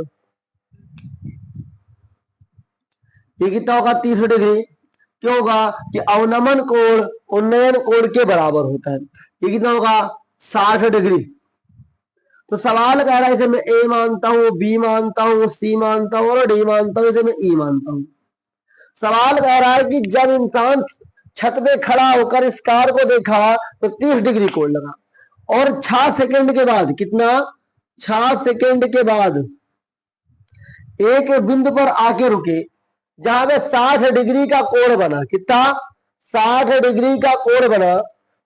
ये कितना होगा 30 डिग्री। क्यों होगा कि अवनमन कोण उन्नयन कोण के बराबर होता है। ये कितना होगा 60 डिग्री। तो सवाल कह रहा है इसे मैं ए मानता हूं, बी मानता हूं, सी मानता हूं और डी मानता हूं, इसे मैं ई मानता हूं। सवाल कह रहा है कि जब इंसान छत पे खड़ा होकर इस कार को देखा तो 30 डिग्री कोण लगा और 6 सेकंड के बाद कितना, 6 सेकंड के बाद एक बिंदु पर आके रुके जहां पे 60 डिग्री का कोण बना। कितना, 60 डिग्री का कोण बना।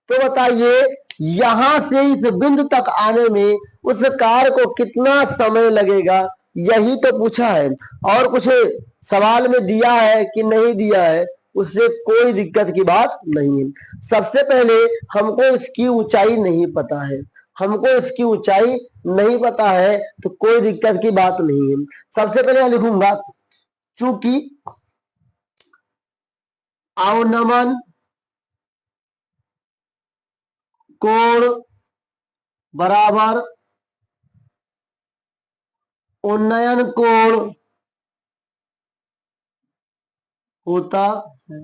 तो बताइए यहां से इस बिंदु तक आने में उस कार को कितना समय लगेगा, यही तो पूछा है। और कुछ सवाल में दिया है कि नहीं दिया है उससे कोई दिक्कत की बात नहीं है। सबसे पहले हमको इसकी ऊंचाई नहीं पता है, हमको इसकी ऊंचाई नहीं पता है तो कोई दिक्कत की बात नहीं है। सबसे पहले मैं लिखूंगा चूंकि अवनमन कोण बराबर उन्नयन कोण होता है।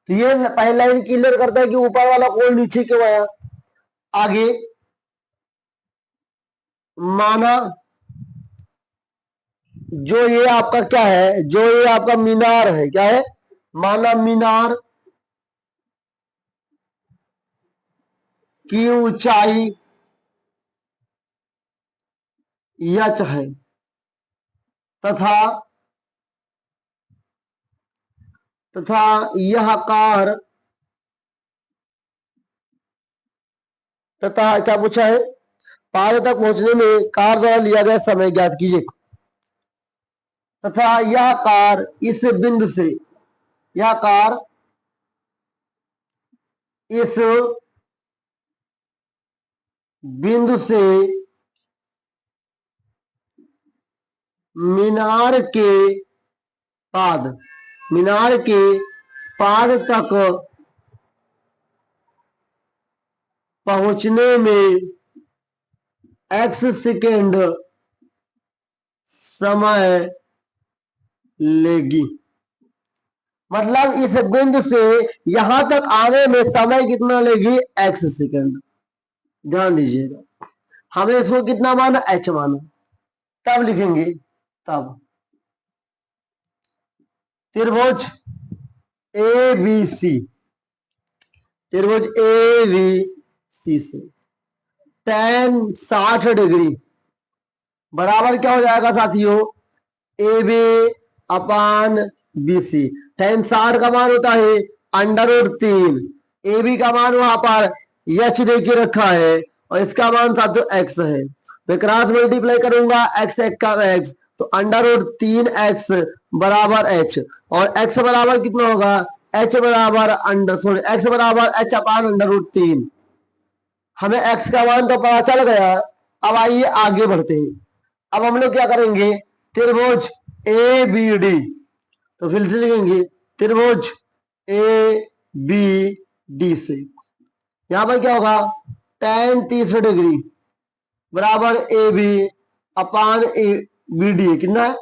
तो ये पहला लाइन क्लियर करता है कि ऊपर वाला कोण नीचे क्यों आया। आगे माना जो ये आपका क्या है, जो ये आपका मीनार है, क्या है, माना मीनार की ऊंचाई यच है तथा तथा यह कार तथा क्या पूछा है, पाद तक पहुंचने में कार द्वारा लिया गया समय ज्ञात कीजिए। तथा यह कार इस बिंदु से, यह कार इस बिंदु से मीनार के पाद, मीनार के पाद तक पहुंचने में x सेकेंड समय लेगी। मतलब इस बिंदु से यहां तक आने में समय कितना लेगी? x second. ध्यान दीजिएगा, हमें इसको कितना माना? h माना। तब लिखेंगे, तब त्रिभुज ए बी सी, त्रिभुज ए बी सी से tan 60 डिग्री बराबर क्या हो जाएगा साथियों? A B upon B C. tan 60 का मान होता है √3, ए बी का मान वहां पर एच दे के रखा है और इसका मान साथियों x है। मैं क्रॉस मल्टीप्लाई करूंगा, x एक का x, तो √3x बराबर h, और x बराबर कितना होगा? h बराबर x बराबर h अपान √3। हमें x का मान तो पता चल गया। अब आइए आगे बढ़ते हैं। अब हम लोग क्या करेंगे? त्रिभुज ए बी डी, तो फिर से लिखेंगे त्रिभुज ए बी डी से यहां पर क्या होगा? tan 30 डिग्री बराबर A B upon A B D. कितना है?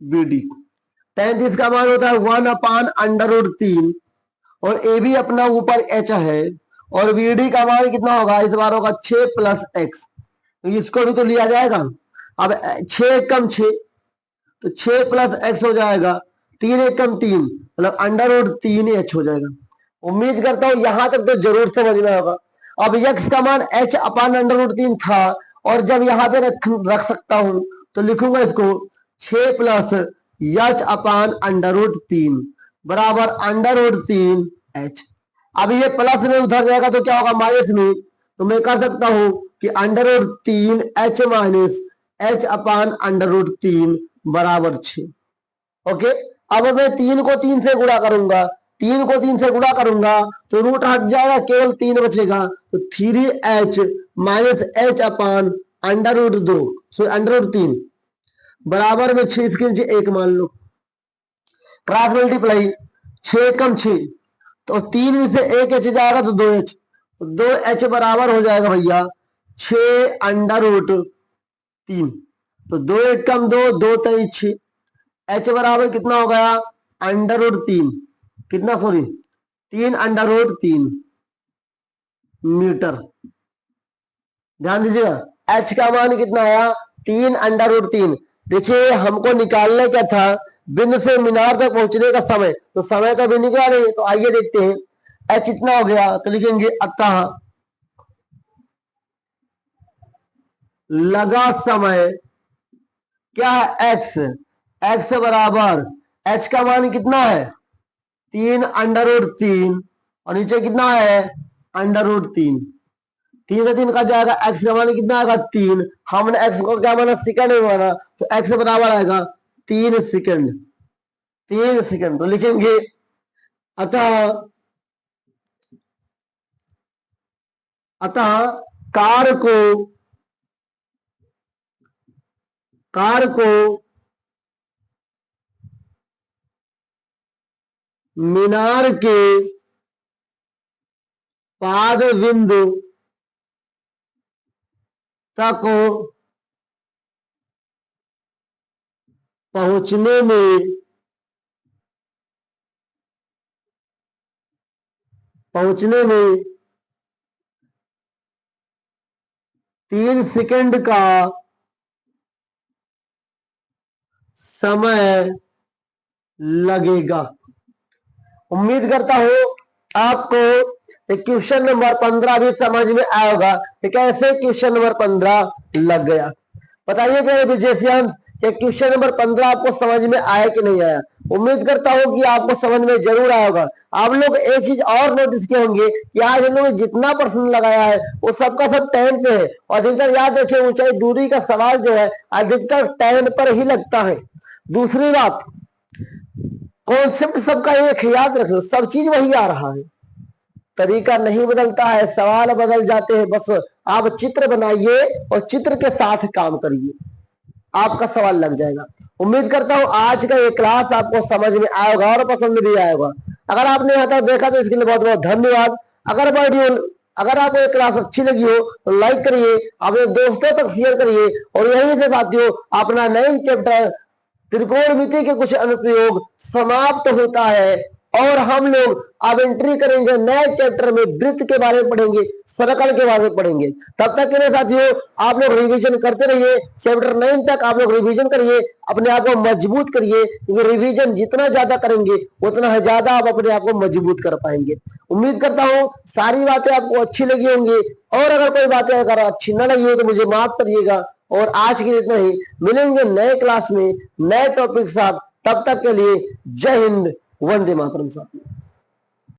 B D. tan 30 का मान होता है 1 अपान √3, और ए बी अपना ऊपर एच है, और बी डी का मान कितना होगा? इस बार होगा 6 + x, तो इसको भी तो लिया जाएगा। अब 6 कम 6, तो 6 + x हो जाएगा, 3 1 कम 3, मतलब √3h हो जाएगा। उम्मीद करता हूं यहां तक तो जरूर समझ में होगा। अब x का मान h अपान √3 था, और जब यहां पे रख सकता हूं तो लिखूंगा इसको 6 + h अपान √3 बराबर √3h। अब ये प्लस में उधर जाएगा तो क्या होगा? माइनस में। तो मैं कर सकता हूं कि √3h माइनस h अपान √3 बराबर 6। ओके, अब मैं 3 को 3 से गुणा करूंगा, 3 को 3 से गुणा करूंगा तो रूट हट जाएगा, केवल 3 बचेगा, तो 3h माइनस h अपान √2 √3 बराबर में 6 इसके नीचे 1 मान लो। क्रॉस मल्टीप्लाई, 6 कम 6, तो 3 में से 1 h जाएगा तो 2h, तो 2h बराबर हो जाएगा भैया 6 √3, तो 2 1 कम 2, 2 3 6, h बराबर कितना हो गया? √3, कितना सॉरी 3 √3 मीटर। ध्यान दीजिएगा, h का मान कितना आया? 3 √3। देखिए हमको निकालने क्या था? बिंदु से मीनार तक पहुंचने का समय, तो समय तो अभी निकला नहीं, तो आइए देखते हैं h इतना हो गया, तो लिखेंगे अतः लगा समय क्या है? x बराबर h का मान कितना है? 3 √3, और नीचे कितना है? √3। 3 से 3 कट जाएगा, x का मान कितना आएगा? 3। हमने x को क्या माना? सेकंड में माना, तो x बराबर आएगा 3 सेकंड। 3 सेकंड, तो लिखेंगे अतः कार को मीनार के पाद बिंदु तक पहुंचने में 3 सेकंड का समय लगेगा। उम्मीद करता हूं आपको क्वेश्चन नंबर 15 भी समझ में आया होगा कि कैसे क्वेश्चन नंबर 15 लग गया। बताइए मेरे विजयसियांश कि क्वेश्चन नंबर 15 आपको समझ में आया कि नहीं आया? उम्मीद करता हूं कि आपको समझ में जरूर आया होगा। आप लोग एक चीज और नोटिस किए होंगे कि आज हम लोग ने जितना प्रश्न लगाया है वो सबका सब 10 पे है, और अधिकतर याद रखिए ऊंचाई दूरी का सवाल जो है अधिकतर 10 पर ही लगता है। दूसरी बात, कॉन्सेप्ट सबका एक, याद रखो सब चीज वही आ रहा है, तरीका नहीं बदलता है, सवाल बदल जाते हैं। बस आप चित्र बनाइए और चित्र के साथ काम करिए। आपका सवाल लग जाएगा। उम्मीद करता हूं आज का ये क्लास आपको समझ में आएगा और पसंद भी आएगा। अगर आपने यहाँ तक देखा तो इसके लिए बहुत बहुत धन्यवाद। अगर आपको ये क्लास अच्छी लगी हो तो लाइक करिए, अपने दोस्तों तक शेयर करिए और यहीं से साथियों अपना 9 चैप्टर त्रिकोणमिति के कुछ अनुप्रयोग समाप्त होता है और हम लोग अब एंट्री करेंगे नए चैप्टर में। वृत्त के बारे में पढ़ेंगे, सर्कल के बारे में पढ़ेंगे। तब तक के लिए साथियों आप लोग रिवीजन करते रहिए। चैप्टर 9 तक आप लोग रिवीजन करिए, अपने आप को मजबूत करिए, क्योंकि रिवीजन जितना ज्यादा करेंगे उतना ज्यादा आप अपने आप को मजबूत कर पाएंगे। उम्मीद करता हूं सारी बातें आपको अच्छी लगी होंगी और अगर कोई बातें अगर अच्छी न लगी हो तो मुझे माफ करिएगा। और आज के लिए इतना ही, मिलेंगे नए क्लास में नए टॉपिक साथ। तब तक के लिए जय हिंद, वंदे मातरम साथियों।